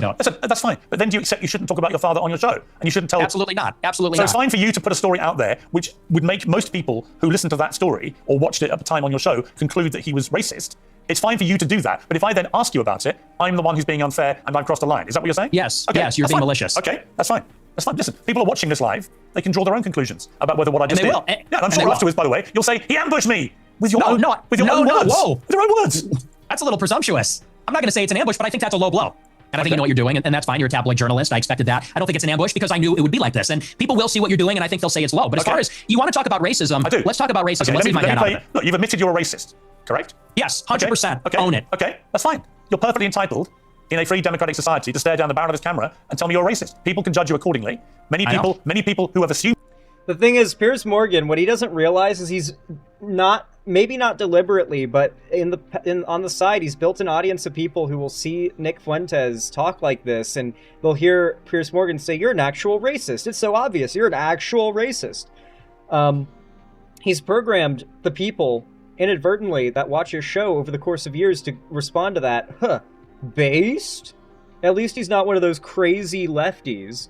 that's fine. But then do you accept you shouldn't talk about your father on your show, and you shouldn't tell? Absolutely not. Absolutely not. So not. it's fine for you to put a story out there, which would make most people who listened to that story or watched it at the time on your show conclude that he was racist. It's fine for you to do that. But if I then ask you about it, I'm the one who's being unfair, and I've crossed a line. Is that what you're saying? Yes. Okay, yes, you're being malicious. Okay, that's fine. That's fine. Listen, people are watching this live. They can draw their own conclusions about whether what I just did. Will. Yeah, and I'm sure afterwards, by the way, you'll say he ambushed me with your own words. Whoa. With your own words. That's a little presumptuous. I'm not going to say it's an ambush, but I think that's a low blow. And I think you know what you're doing, and that's fine. You're a tabloid journalist. I expected that. I don't think it's an ambush because I knew it would be like this. And people will see what you're doing, and I think they'll say it's low. But as far as you want to talk about racism, let's talk about racism. Let's leave my head out of it. Look, you've admitted you're a racist, correct? Yes, 100%. Okay. Own it. Okay, that's fine. You're perfectly entitled in a free democratic society to stare down the barrel of his camera and tell me you're a racist. People can judge you accordingly. Many people who have assumed. The thing is, Piers Morgan, what he doesn't realize is he's not, maybe not deliberately, but on the side, he's built an audience of people who will see Nick Fuentes talk like this, and they'll hear Piers Morgan say, "You're an actual racist. It's so obvious. You're an actual racist." He's programmed the people inadvertently that watch his show over the course of years to respond to that. Based? At least he's not one of those crazy lefties.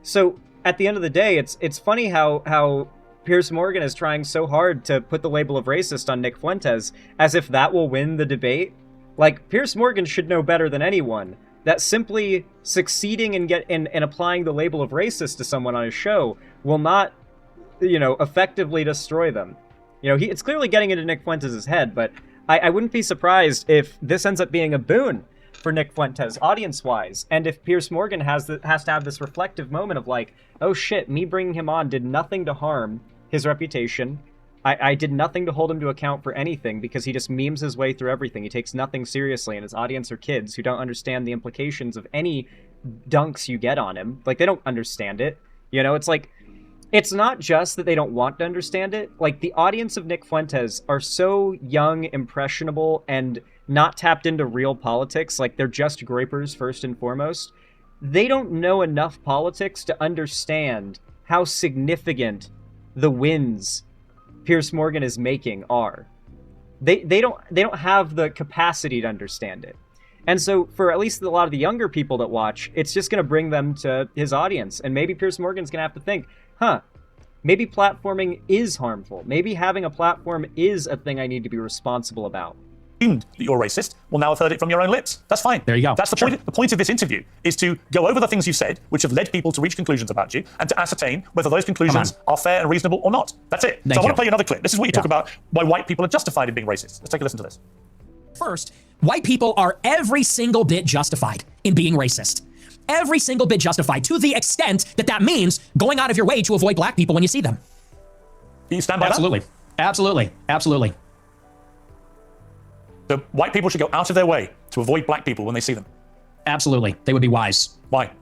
So at the end of the day, it's funny how Piers Morgan is trying so hard to put the label of racist on Nick Fuentes, as if that will win the debate. Like, Piers Morgan should know better than anyone that simply succeeding in applying the label of racist to someone on his show will not, effectively destroy them. It's clearly getting into Nick Fuentes' head, but I wouldn't be surprised if this ends up being a boon for Nick Fuentes, audience-wise, and if Piers Morgan has to have this reflective moment of like, oh shit, me bringing him on did nothing to harm his reputation. I did nothing to hold him to account for anything, because he just memes his way through everything. He takes nothing seriously, and his audience are kids who don't understand the implications of any dunks you get on him. Like, they don't understand it. It's like, it's not just that they don't want to understand it. Like, the audience of Nick Fuentes are so young, impressionable, and not tapped into real politics. Like, they're just grapers first and foremost. They don't know enough politics to understand how significant the wins Piers Morgan is making are. they don't have the capacity to understand it. And so for at least a lot of the younger people that watch, it's just going to bring them to his audience. And maybe Piers Morgan's going to have to think, maybe platforming is harmful. Maybe having a platform is a thing I need to be responsible about. That you're racist, will now have heard it from your own lips. That's fine. There you go. That's the point. The point of this interview is to go over the things you said, which have led people to reach conclusions about you, and to ascertain whether those conclusions are fair and reasonable or not. That's it. So I want to play you another clip. This is what you talk about why white people are justified in being racist. Let's take a listen to this. First, white people are every single bit justified in being racist. Every single bit justified, to the extent that that means going out of your way to avoid black people when you see them. Do you stand by that? Absolutely. So white people should go out of their way to avoid black people when they see them. Absolutely. They would be wise. Why?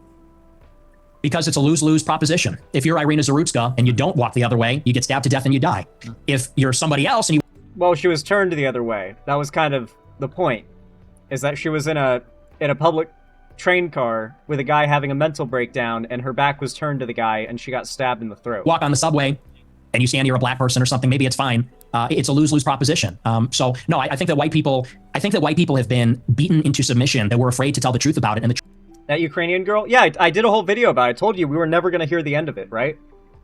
Because it's a lose-lose proposition. If you're Irina Zarutska and you don't walk the other way, you get stabbed to death and you die. If you're somebody else and you... Well, she was turned the other way. That was kind of the point, is that she was in a public train car with a guy having a mental breakdown, and her back was turned to the guy, and she got stabbed in the throat. Walk on the subway, and you stand you're a black person or something, maybe it's fine. It's a lose-lose proposition. So no, I think that white people have been beaten into submission, that we're afraid to tell the truth about it. And that Ukrainian girl? Yeah, I did a whole video about it. I told you we were never going to hear the end of it, right?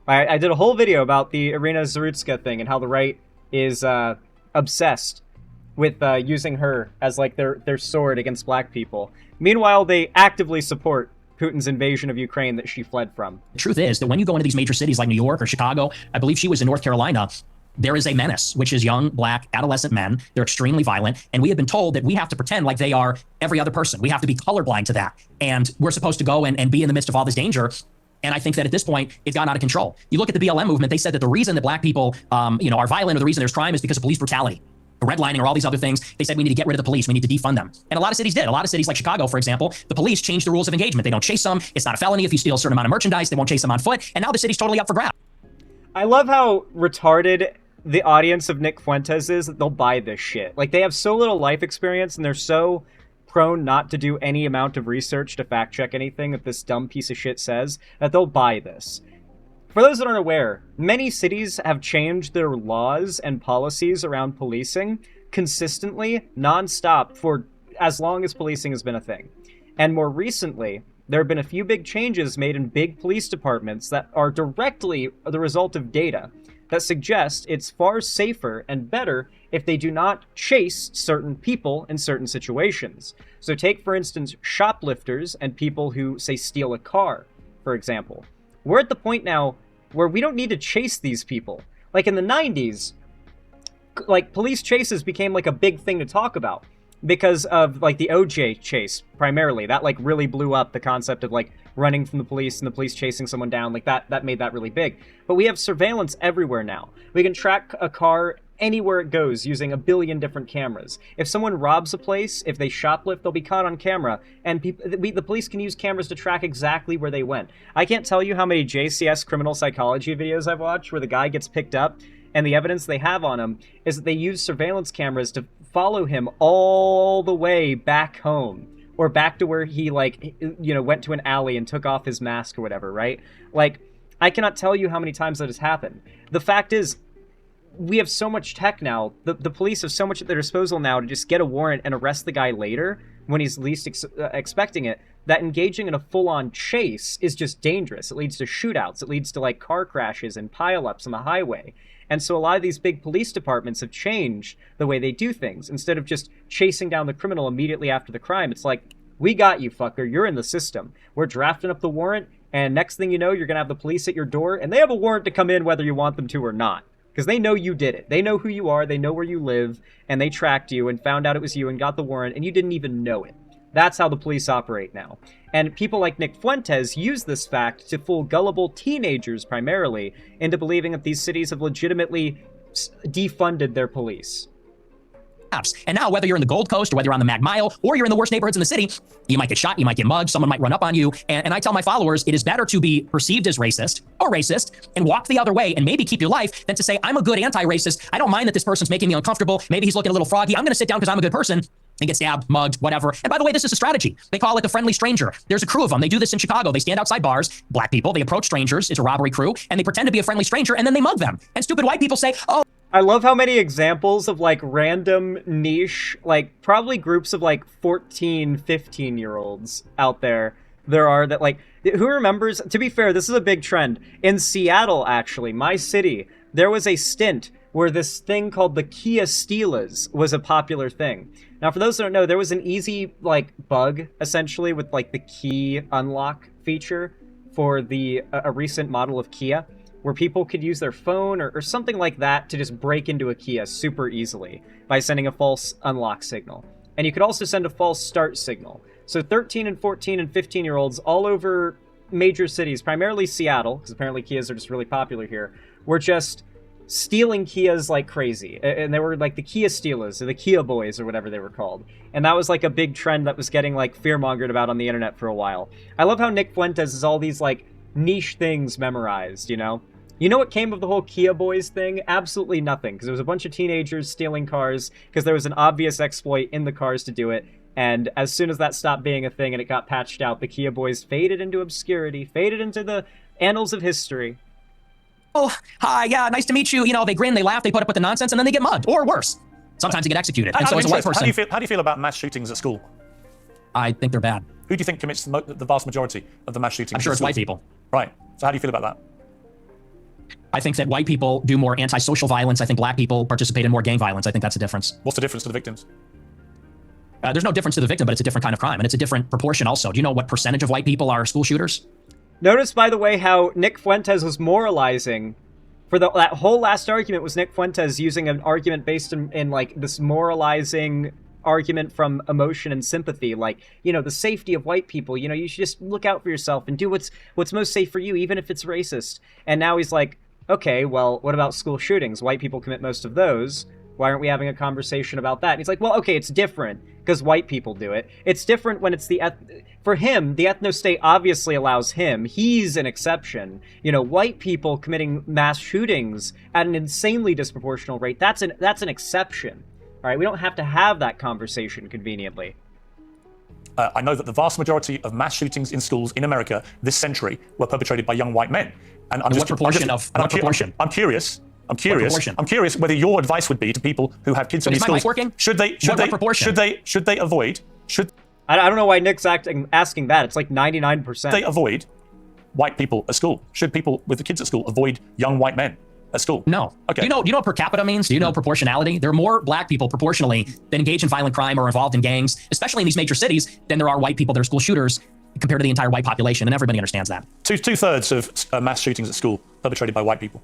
I did a whole video about the Irina Zarutska thing and how the right is obsessed with using her as like their sword against black people. Meanwhile, they actively support Putin's invasion of Ukraine that she fled from. The truth is that when you go into these major cities like New York or Chicago, I believe she was in North Carolina, there is a menace, which is young, black, adolescent men. They're extremely violent. And we have been told that we have to pretend like they are every other person. We have to be colorblind to that. And we're supposed to go and be in the midst of all this danger. And I think that at this point, it's gotten out of control. You look at the BLM movement, they said that the reason that black people are violent, or the reason there's crime, is because of police brutality, redlining, or all these other things. They said we need to get rid of the police. We need to defund them. And a lot of cities did. A lot of cities like Chicago, for example, the police changed the rules of engagement. They don't chase them. It's not a felony if you steal a certain amount of merchandise. They won't chase them on foot. And now the city's totally up for grabs. I love how retarded the audience of Nick Fuentes is that they'll buy this shit. Like, they have so little life experience, and they're so prone not to do any amount of research to fact check anything that this dumb piece of shit says, that they'll buy this. For those that aren't aware, many cities have changed their laws and policies around policing consistently, non-stop, for as long as policing has been a thing. And more recently, there have been a few big changes made in big police departments that are directly the result of data that suggest it's far safer and better if they do not chase certain people in certain situations. So take, for instance, shoplifters and people who, say, steal a car, for example. We're at the point now where we don't need to chase these people. Like in the 90s, like police chases became like a big thing to talk about because of like the OJ chase primarily. That like really blew up the concept of like running from the police and the police chasing someone down. Like that made that really big. But we have surveillance everywhere now. We can track a car anywhere it goes using a billion different cameras. If someone robs a place, if they shoplift, they'll be caught on camera, and the police can use cameras to track exactly where they went. I can't tell you how many JCS criminal psychology videos I've watched where the guy gets picked up and the evidence they have on him is that they use surveillance cameras to follow him all the way back home, or back to where he went to an alley and took off his mask or whatever, right? Like, I cannot tell you how many times that has happened. The fact is, we have so much tech now. The police have so much at their disposal now to just get a warrant and arrest the guy later when he's least expecting it, that engaging in a full-on chase is just dangerous. It leads to shootouts. It leads to like car crashes and pileups on the highway. And so a lot of these big police departments have changed the way they do things. Instead of just chasing down the criminal immediately after the crime, it's like, we got you, fucker. You're in the system. We're drafting up the warrant, and next thing you know, you're going to have the police at your door, and they have a warrant to come in whether you want them to or not. Because they know you did it. They know who you are, they know where you live, and they tracked you and found out it was you and got the warrant, and you didn't even know it. That's how the police operate now. And people like Nick Fuentes use this fact to fool gullible teenagers primarily into believing that these cities have legitimately defunded their police. And now, whether you're in the Gold Coast or whether you're on the Mag Mile or you're in the worst neighborhoods in the city, you might get shot, you might get mugged, someone might run up on you. And I tell my followers, it is better to be perceived as racist or racist and walk the other way and maybe keep your life than to say, I'm a good anti-racist. I don't mind that this person's making me uncomfortable. Maybe he's looking a little froggy. I'm going to sit down because I'm a good person and get stabbed, mugged, whatever. And by the way, this is a strategy. They call it the friendly stranger. There's a crew of them. They do this in Chicago. They stand outside bars, black people. They approach strangers. It's a robbery crew. And they pretend to be a friendly stranger and then they mug them. And stupid white people say, oh, I love how many examples of like random niche, like probably groups of like 14, 15-year-olds out there are that like, who remembers, to be fair, this is a big trend. In Seattle, actually, my city, there was a stint where this thing called the Kia Steelers was a popular thing. Now, for those that don't know, there was an easy like bug, essentially, with like the key unlock feature for a recent model of Kia, where people could use their phone or something like that to just break into a Kia super easily by sending a false unlock signal. And you could also send a false start signal. So 13 and 14 and 15-year-olds all over major cities, primarily Seattle, because apparently Kias are just really popular here, were just stealing Kias like crazy. And they were like the Kia Steelers, or the Kia Boys, or whatever they were called. And that was like a big trend that was getting like fear-mongered about on the internet for a while. I love how Nick Fuentes has all these like niche things memorized, you know? You know what came of the whole Kia Boys thing? Absolutely nothing, because there was a bunch of teenagers stealing cars because there was an obvious exploit in the cars to do it. And as soon as that stopped being a thing and it got patched out, the Kia Boys faded into obscurity, faded into the annals of history. Oh, hi, yeah, nice to meet you. You know, they grin, they laugh, they put up with the nonsense, and then they get mugged, or worse. Sometimes they get executed. And so as a white person... How do you feel about mass shootings at school? I think they're bad. Who do you think commits the vast majority of the mass shootings? I'm sure it's white people. Right. So how do you feel about that? I think that white people do more antisocial violence. I think black people participate in more gang violence. I think that's the difference. What's the difference to the victims? There's no difference to the victim, but it's a different kind of crime, and it's a different proportion also. Do you know what percentage of white people are school shooters? Notice, by the way, how Nick Fuentes was moralizing. For that whole last argument was Nick Fuentes using an argument based in like this moralizing argument from emotion and sympathy, like, you know, the safety of white people, you know, you should just look out for yourself and do what's most safe for you, even if it's racist. And now he's like, okay, well, what about school shootings? White people commit most of those. Why aren't we having a conversation about that? And he's like, well, okay, it's different because white people do it. It's different when it's for him, the ethno-state obviously allows him. He's an exception. You know, white people committing mass shootings at an insanely disproportional rate, that's an exception. All right, we don't have to have that conversation conveniently. I know that the vast majority of mass shootings in schools in America this century were perpetrated by young white men. And I'm curious whether your advice would be to people who have kids in these schools. Is my mic working? Should they avoid? I don't know why Nick's asking that. It's like 99%. They avoid white people at school. Should people with the kids at school avoid young white men at school? No. Okay. Do you know what per capita means? Do you know proportionality? There are more black people proportionally that engage in violent crime or involved in gangs, especially in these major cities, than there are white people that are school shooters compared to the entire white population, and everybody understands that. Two-thirds of mass shootings at school perpetrated by white people.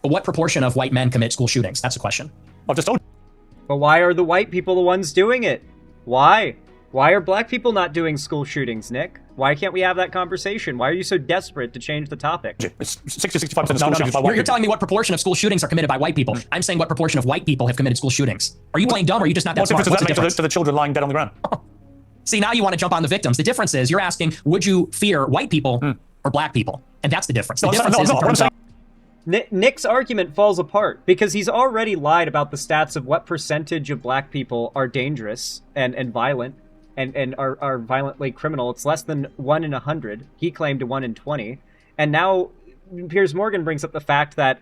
But what proportion of white men commit school shootings? That's the question. I've just told you. But why are the white people the ones doing it? Why? Why are black people not doing school shootings, Nick? Why can't we have that conversation? Why are you so desperate to change the topic? It's 60-65% of school shootings by white people. You're telling me what proportion of school shootings are committed by white people. I'm saying what proportion of white people have committed school shootings. Are you playing dumb or are you just not that smart? What difference does that make to the children lying dead on the ground? See, now you want to jump on the victims. The difference is you're asking, would you fear white people or black people? And that's the difference. The difference is Nick's argument falls apart because he's already lied about the stats of what percentage of black people are dangerous and violent and are violently criminal. It's less than 1 in 100. He claimed 1 in 20. And now Piers Morgan brings up the fact that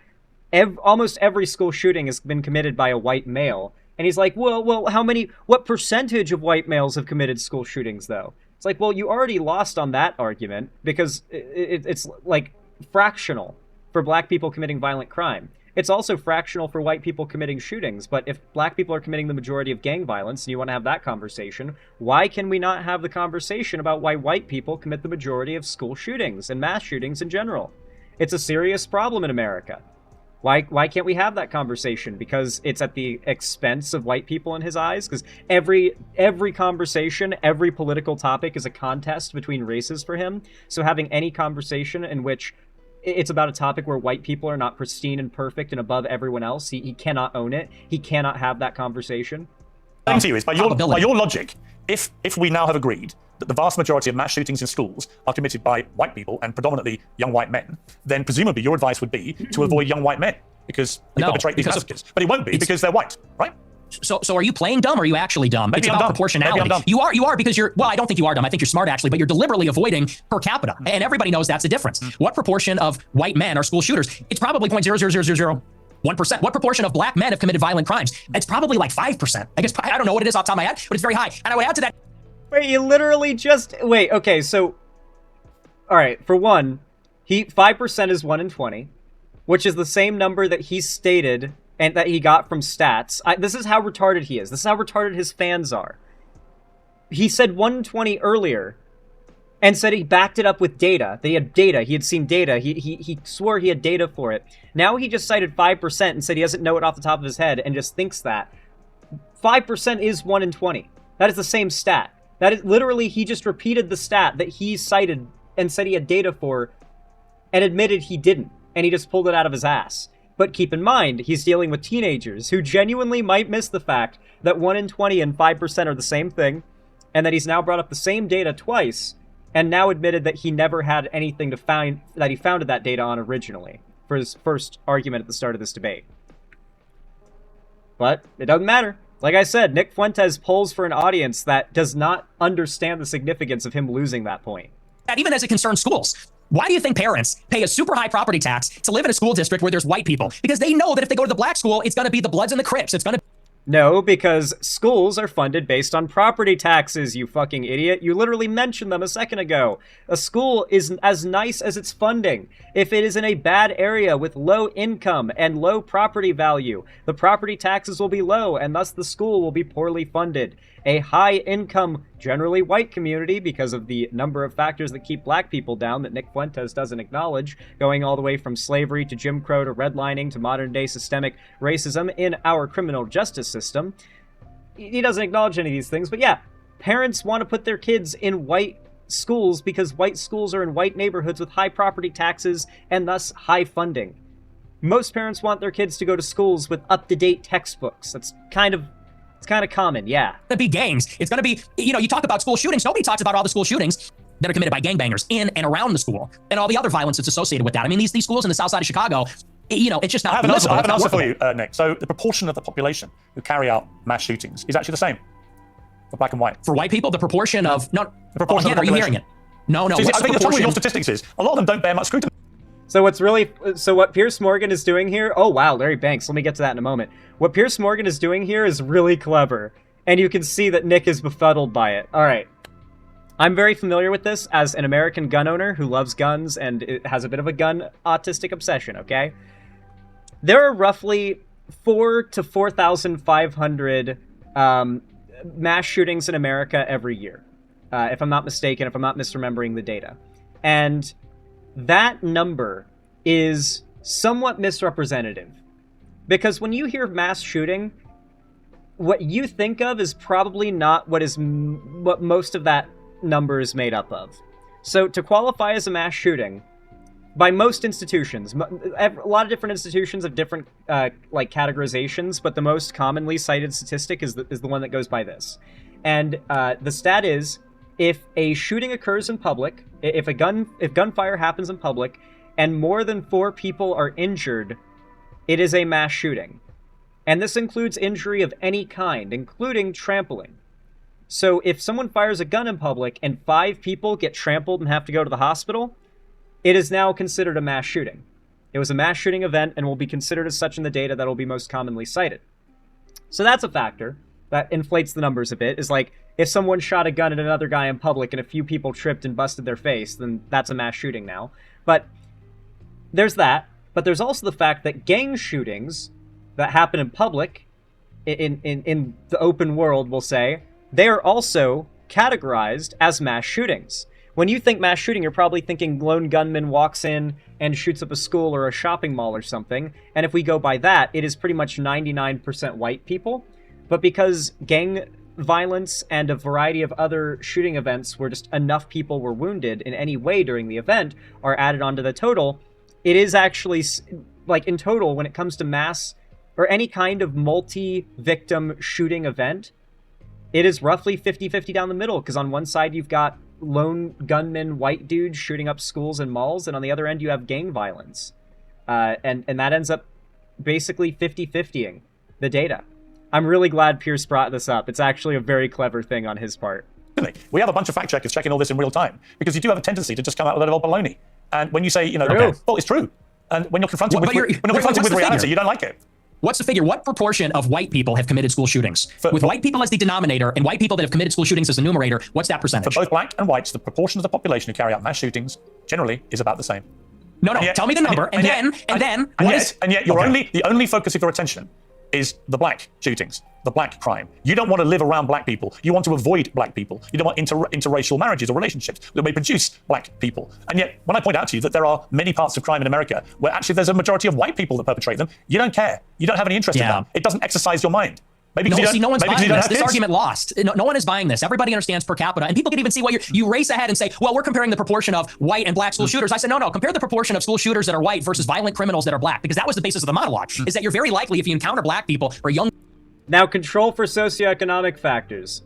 almost every school shooting has been committed by a white male. And he's like, well, what percentage of white males have committed school shootings, though? It's like, well, you already lost on that argument because it's like fractional for black people committing violent crime. It's also fractional for white people committing shootings. But if black people are committing the majority of gang violence and you want to have that conversation, why can we not have the conversation about why white people commit the majority of school shootings and mass shootings in general? It's a serious problem in America. Why can't we have that conversation? Because it's at the expense of white people in his eyes? Because every conversation, every political topic is a contest between races for him. So having any conversation in which it's about a topic where white people are not pristine and perfect and above everyone else, he cannot own it. He cannot have that conversation. The thing to you is, by your logic, if we now have agreed that the vast majority of mass shootings in schools are committed by white people and predominantly young white men, then presumably your advice would be to avoid young white men because they perpetrate these massacres. But it won't be because they're white, right? So are you playing dumb or are you actually dumb? Maybe it's about proportionality. Maybe I'm dumb. You are because well, I don't think you are dumb. I think you're smart actually, but you're deliberately avoiding per capita. And everybody knows that's the difference. What proportion of white men are school shooters? It's probably 0.00000 1%. What proportion of black men have committed violent crimes? It's probably like 5%. I guess, I don't know what it is off the top of my head, but it's very high. And I would add to that. Wait, you literally just... Wait, okay, so... Alright, for one, 5% is 1 in 20, which is the same number that he stated and that he got from stats. This is how retarded he is. This is how retarded his fans are. He said 1 in 20 earlier and said he backed it up with data. That he had data. He had seen data. He swore he had data for it. Now he just cited 5% and said he doesn't know it off the top of his head and just thinks that. 5% is 1 in 20. That is the same stat. That is literally, he just repeated the stat that he cited and said he had data for and admitted he didn't. And he just pulled it out of his ass. But keep in mind, he's dealing with teenagers who genuinely might miss the fact that 1 in 20 and 5% are the same thing, and that he's now brought up the same data twice, and now admitted that he never had anything to find, that he founded that data on originally, for his first argument at the start of this debate. But it doesn't matter. Like I said, Nick Fuentes polls for an audience that does not understand the significance of him losing that point. Even as it concerns schools. Why do you think parents pay a super high property tax to live in a school district where there's white people? Because they know that if they go to the black school, it's going to be the Bloods and the Crips. It's going to... No, because schools are funded based on property taxes, you fucking idiot. You literally mentioned them a second ago. A school is as nice as its funding. If it is in a bad area with low income and low property value, the property taxes will be low, and thus the school will be poorly funded. A high-income, generally white community, because of the number of factors that keep black people down that Nick Fuentes doesn't acknowledge, going all the way from slavery to Jim Crow to redlining to modern-day systemic racism in our criminal justice system. He doesn't acknowledge any of these things, but yeah, parents want to put their kids in white schools because white schools are in white neighborhoods with high property taxes and thus high funding. Most parents want their kids to go to schools with up-to-date textbooks. That's kind of common, yeah. It's going to be gangs. It's going to be, you talk about school shootings. Nobody talks about all the school shootings that are committed by gangbangers in and around the school and all the other violence that's associated with that. I mean, these schools in the south side of Chicago, it's just not I have an answer for you, Nick. So the proportion of the population who carry out mass shootings is actually the same for black and white. For white people, the proportion of... No, the proportion of the are you hearing it? No. So, I think the trouble with your statistics is a lot of them don't bear much scrutiny. So what Piers Morgan is doing here... Oh, wow, Larry Banks. Let me get to that in a moment. What Piers Morgan is doing here is really clever. And you can see that Nick is befuddled by it. All right. I'm very familiar with this as an American gun owner who loves guns and has a bit of a gun autistic obsession, okay? There are roughly 4,000 to 4,500 mass shootings in America every year, if I'm not mistaken, if I'm not misremembering the data. And that number is somewhat misrepresentative. Because when you hear mass shooting, what you think of is probably not what most of that number is made up of. So to qualify as a mass shooting, by most institutions, a lot of different institutions have different categorizations, but the most commonly cited statistic is the one that goes by this. And the stat is, if a shooting occurs in public, if gunfire happens in public, and more than 4 people are injured, it is a mass shooting. And this includes injury of any kind, including trampling. So if someone fires a gun in public and 5 people get trampled and have to go to the hospital, it is now considered a mass shooting. It was a mass shooting event and will be considered as such in the data that will be most commonly cited. So that's a factor that inflates the numbers a bit, is like, if someone shot a gun at another guy in public and a few people tripped and busted their face, then that's a mass shooting now. But there's that. But there's also the fact that gang shootings that happen in public, in the open world, we'll say, they are also categorized as mass shootings. When you think mass shooting, you're probably thinking lone gunman walks in and shoots up a school or a shopping mall or something. And if we go by that, it is pretty much 99% white people. But because gang violence and a variety of other shooting events where just enough people were wounded in any way during the event are added onto the total, it is actually, like, in total, when it comes to mass or any kind of multi-victim shooting event, it is roughly 50-50 down the middle, because on one side you've got lone gunmen, white dudes shooting up schools and malls, and on the other end you have gang violence. And that ends up basically 50-50ing the data. I'm really glad Piers brought this up. It's actually a very clever thing on his part. We have a bunch of fact checkers checking all this in real time, because you do have a tendency to just come out with a lot of baloney. And when you say, well, it's true. And when you're confronted But with, what's the reality, figure? you don't like it. What's the figure? What proportion of white people have committed school shootings? With white people as the denominator and white people that have committed school shootings as the numerator, what's that percentage? For both black and whites, the proportion of the population who carry out mass shootings generally is about the same. No, tell me the number, and then the only focus of your attention is the black shootings, the black crime. You don't want to live around black people. You want to avoid black people. You don't want interracial marriages or relationships that may produce black people. And yet, when I point out to you that there are many parts of crime in America where actually there's a majority of white people that perpetrate them, you don't care. You don't have any interest in that. It doesn't exercise your mind. Maybe no one's buying this. This kids. argument lost. No one is buying this. Everybody understands per capita. And people can even see what you race ahead and say, well, we're comparing the proportion of white and black school shooters. I said, no, compare the proportion of school shooters that are white versus violent criminals that are black, because that was the basis of the monologue, is that you're very likely, if you encounter black people or young... Now control for socioeconomic factors.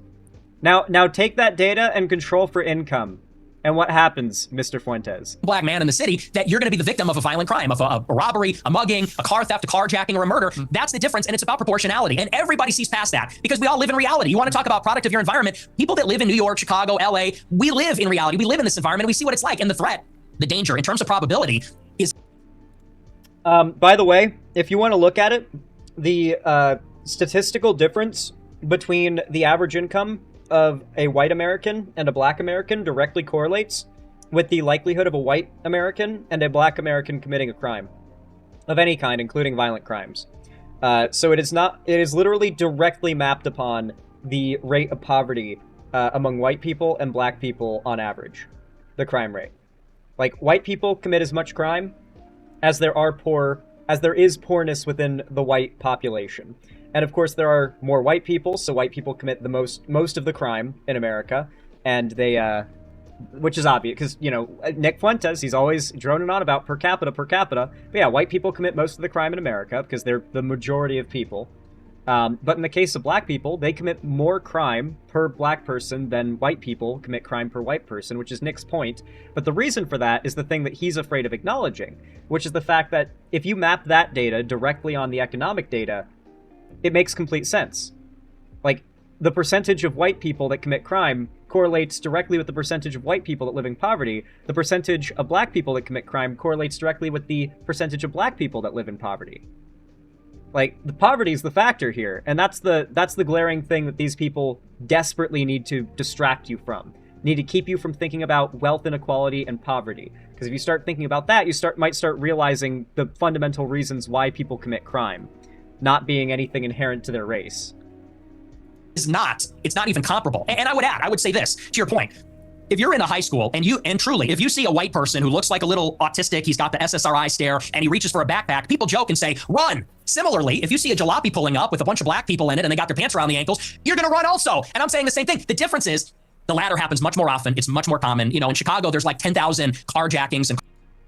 Now take that data and control for income. And what happens, Mr. Fuentes? Black man in the city, that you're going to be the victim of a violent crime, of a robbery, a mugging, a car theft, a carjacking, or a murder. That's the difference, and it's about proportionality. And everybody sees past that because we all live in reality. You want to talk about product of your environment? People that live in New York, Chicago, LA, we live in reality. We live in this environment, and we see what it's like. And the threat, the danger, in terms of probability, is... By the way, if you want to look at it, the statistical difference between the average income of a white American and a black American directly correlates with the likelihood of a white American and a black American committing a crime of any kind, including violent crimes. So it is literally directly mapped upon the rate of poverty among white people and black people on average, the crime rate. Like, white people commit as much crime as there is poorness within the white population. And of course, there are more white people, so white people commit the most of the crime in America, and they, which is obvious, because, you know, Nick Fuentes, he's always droning on about per capita. But yeah, white people commit most of the crime in America, because they're the majority of people. But in the case of black people, they commit more crime per black person than white people commit crime per white person, which is Nick's point. But the reason for that is the thing that he's afraid of acknowledging, which is the fact that if you map that data directly on the economic data, it makes complete sense. Like, the percentage of white people that commit crime correlates directly with the percentage of white people that live in poverty. The percentage of black people that commit crime correlates directly with the percentage of black people that live in poverty. Like, the poverty is the factor here, and that's the glaring thing that these people desperately need to distract you from. Need to keep you from thinking about wealth inequality and poverty. Because if you start thinking about that, you might start realizing the fundamental reasons why people commit crime, not being anything inherent to their race. It's not even comparable. And I would say this, to your point. If you're in a high school and truly, if you see a white person who looks like a little autistic, he's got the SSRI stare, and he reaches for a backpack, people joke and say, run. Similarly, if you see a jalopy pulling up with a bunch of black people in it and they got their pants around the ankles, you're going to run also. And I'm saying the same thing. The difference is the latter happens much more often. It's much more common. You know, in Chicago, there's like 10,000 carjackings and...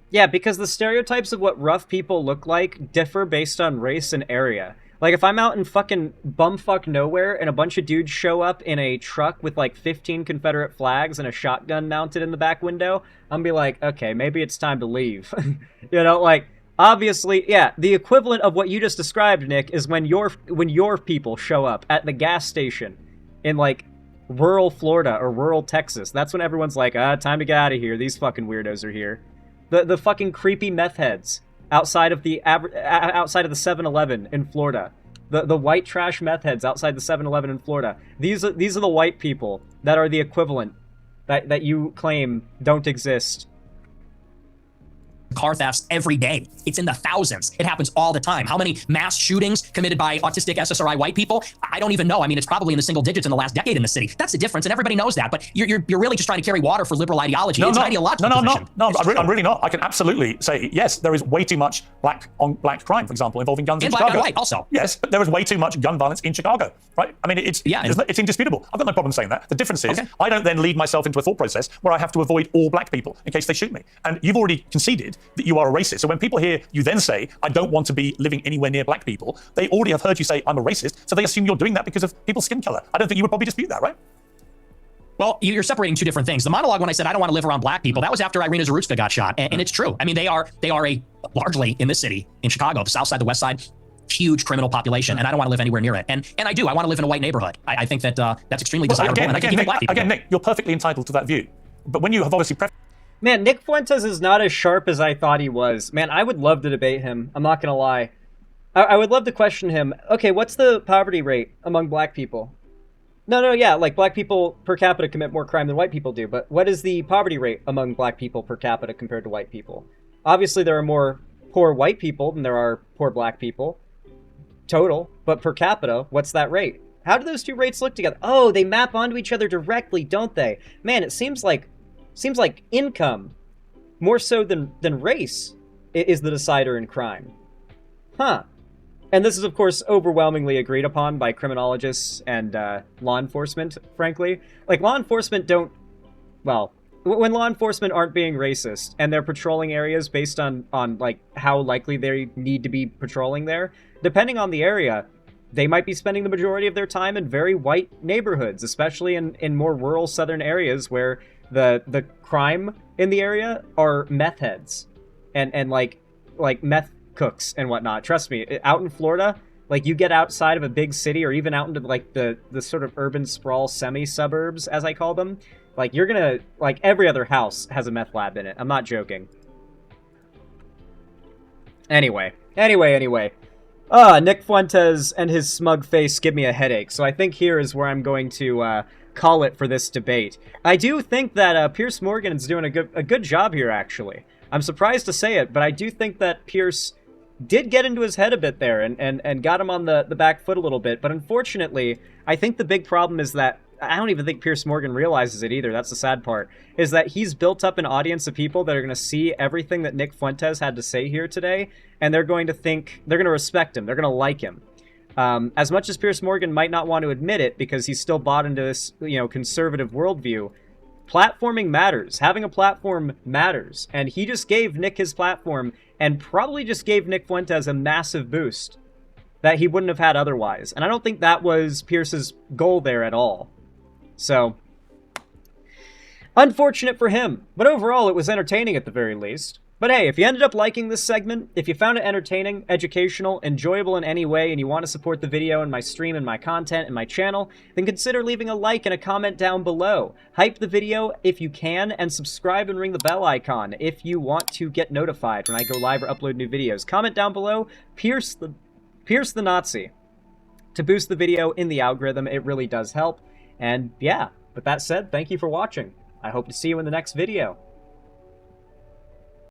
Yeah, because the stereotypes of what rough people look like differ based on race and area. Like, if I'm out in fucking bumfuck nowhere and a bunch of dudes show up in a truck with like 15 Confederate flags and a shotgun mounted in the back window, I'm gonna be like, okay, maybe it's time to leave. You know, like, obviously, yeah, the equivalent of what you just described, Nick, is when your people show up at the gas station in like rural Florida or rural Texas. That's when everyone's like, time to get out of here. These fucking weirdos are here. The fucking creepy meth heads outside of the 7-Eleven in Florida. The white trash meth heads outside the 7-Eleven in Florida. These are the white people that are the equivalent that you claim don't exist. Car thefts every day. It's in the thousands. It happens all the time. How many mass shootings committed by autistic SSRI white people? I don't even know. I mean, it's probably in the single digits in the last decade in the city. That's the difference, and everybody knows that. But you're really just trying to carry water for liberal ideology. It's an ideological position. I'm really not. I can absolutely say, yes, there is way too much black on black crime, for example, involving guns in Chicago. And black and white also. Yes, but there is way too much gun violence in Chicago, right? I mean, it's indisputable. I've got no problem saying that. The difference is, I don't then lead myself into a thought process where I have to avoid all black people in case they shoot me. And you've already conceded that you are a racist. So when people hear you then say, I don't want to be living anywhere near black people, they already have heard you say, I'm a racist, so they assume you're doing that because of people's skin color. I don't think you would probably dispute that, right? Well, you're separating two different things. The monologue, when I said I don't want to live around black people, that was after Irina Zarutska got shot. And it's true. I mean, they are largely in this city, in Chicago, the south side, the west side, huge criminal population, and I don't want to live anywhere near it. And I do. I want to live in a white neighborhood. I think that that's extremely desirable. Again, Nick, you're perfectly entitled to that view. But when you have obviously Man, Nick Fuentes is not as sharp as I thought he was. Man, I would love to debate him. I'm not gonna lie. I would love to question him. Okay, what's the poverty rate among black people? No, yeah, like black people per capita commit more crime than white people do, but what is the poverty rate among black people per capita compared to white people? Obviously, there are more poor white people than there are poor black people. Total, but per capita, what's that rate? How do those two rates look together? Oh, they map onto each other directly, don't they? Man, it seems like income, more so than race, is the decider in crime. Huh. And this is, of course, overwhelmingly agreed upon by criminologists and law enforcement, frankly. Like, law enforcement don't... Well, when law enforcement aren't being racist and they're patrolling areas based on like, how likely they need to be patrolling there, depending on the area, they might be spending the majority of their time in very white neighborhoods, especially in more rural southern areas where the crime in the area are meth heads and like meth cooks and whatnot. Trust me, out in Florida, like you get outside of a big city or even out into like the sort of urban sprawl semi-suburbs, as I call them, like you're gonna, like every other house has a meth lab in it. I'm not joking. Anyway. Nick Fuentes and his smug face give me a headache, so I think here is where I'm going to call it for this debate. I do think that Piers Morgan is doing a good job here, actually. I'm surprised to say it, but I do think that Piers did get into his head a bit there and got him on the back foot a little bit. But unfortunately, I think the big problem is that I don't even think Piers Morgan realizes it either. That's the sad part, is that he's built up an audience of people that are going to see everything that Nick Fuentes had to say here today, and they're going to think, they're going to respect him, they're going to like him. As much as Piers Morgan might not want to admit it because he's still bought into this, conservative worldview, platforming matters. Having a platform matters. And he just gave Nick his platform and probably just gave Nick Fuentes a massive boost that he wouldn't have had otherwise. And I don't think that was Pierce's goal there at all. So, unfortunate for him. But overall, it was entertaining at the very least. But hey, if you ended up liking this segment, if you found it entertaining, educational, enjoyable in any way, and you want to support the video and my stream and my content and my channel, then consider leaving a like and a comment down below. Hype the video if you can, and subscribe and ring the bell icon if you want to get notified when I go live or upload new videos. Comment down below, Pierce the Nazi, to boost the video in the algorithm. It really does help. And yeah, with that said, thank you for watching. I hope to see you in the next video.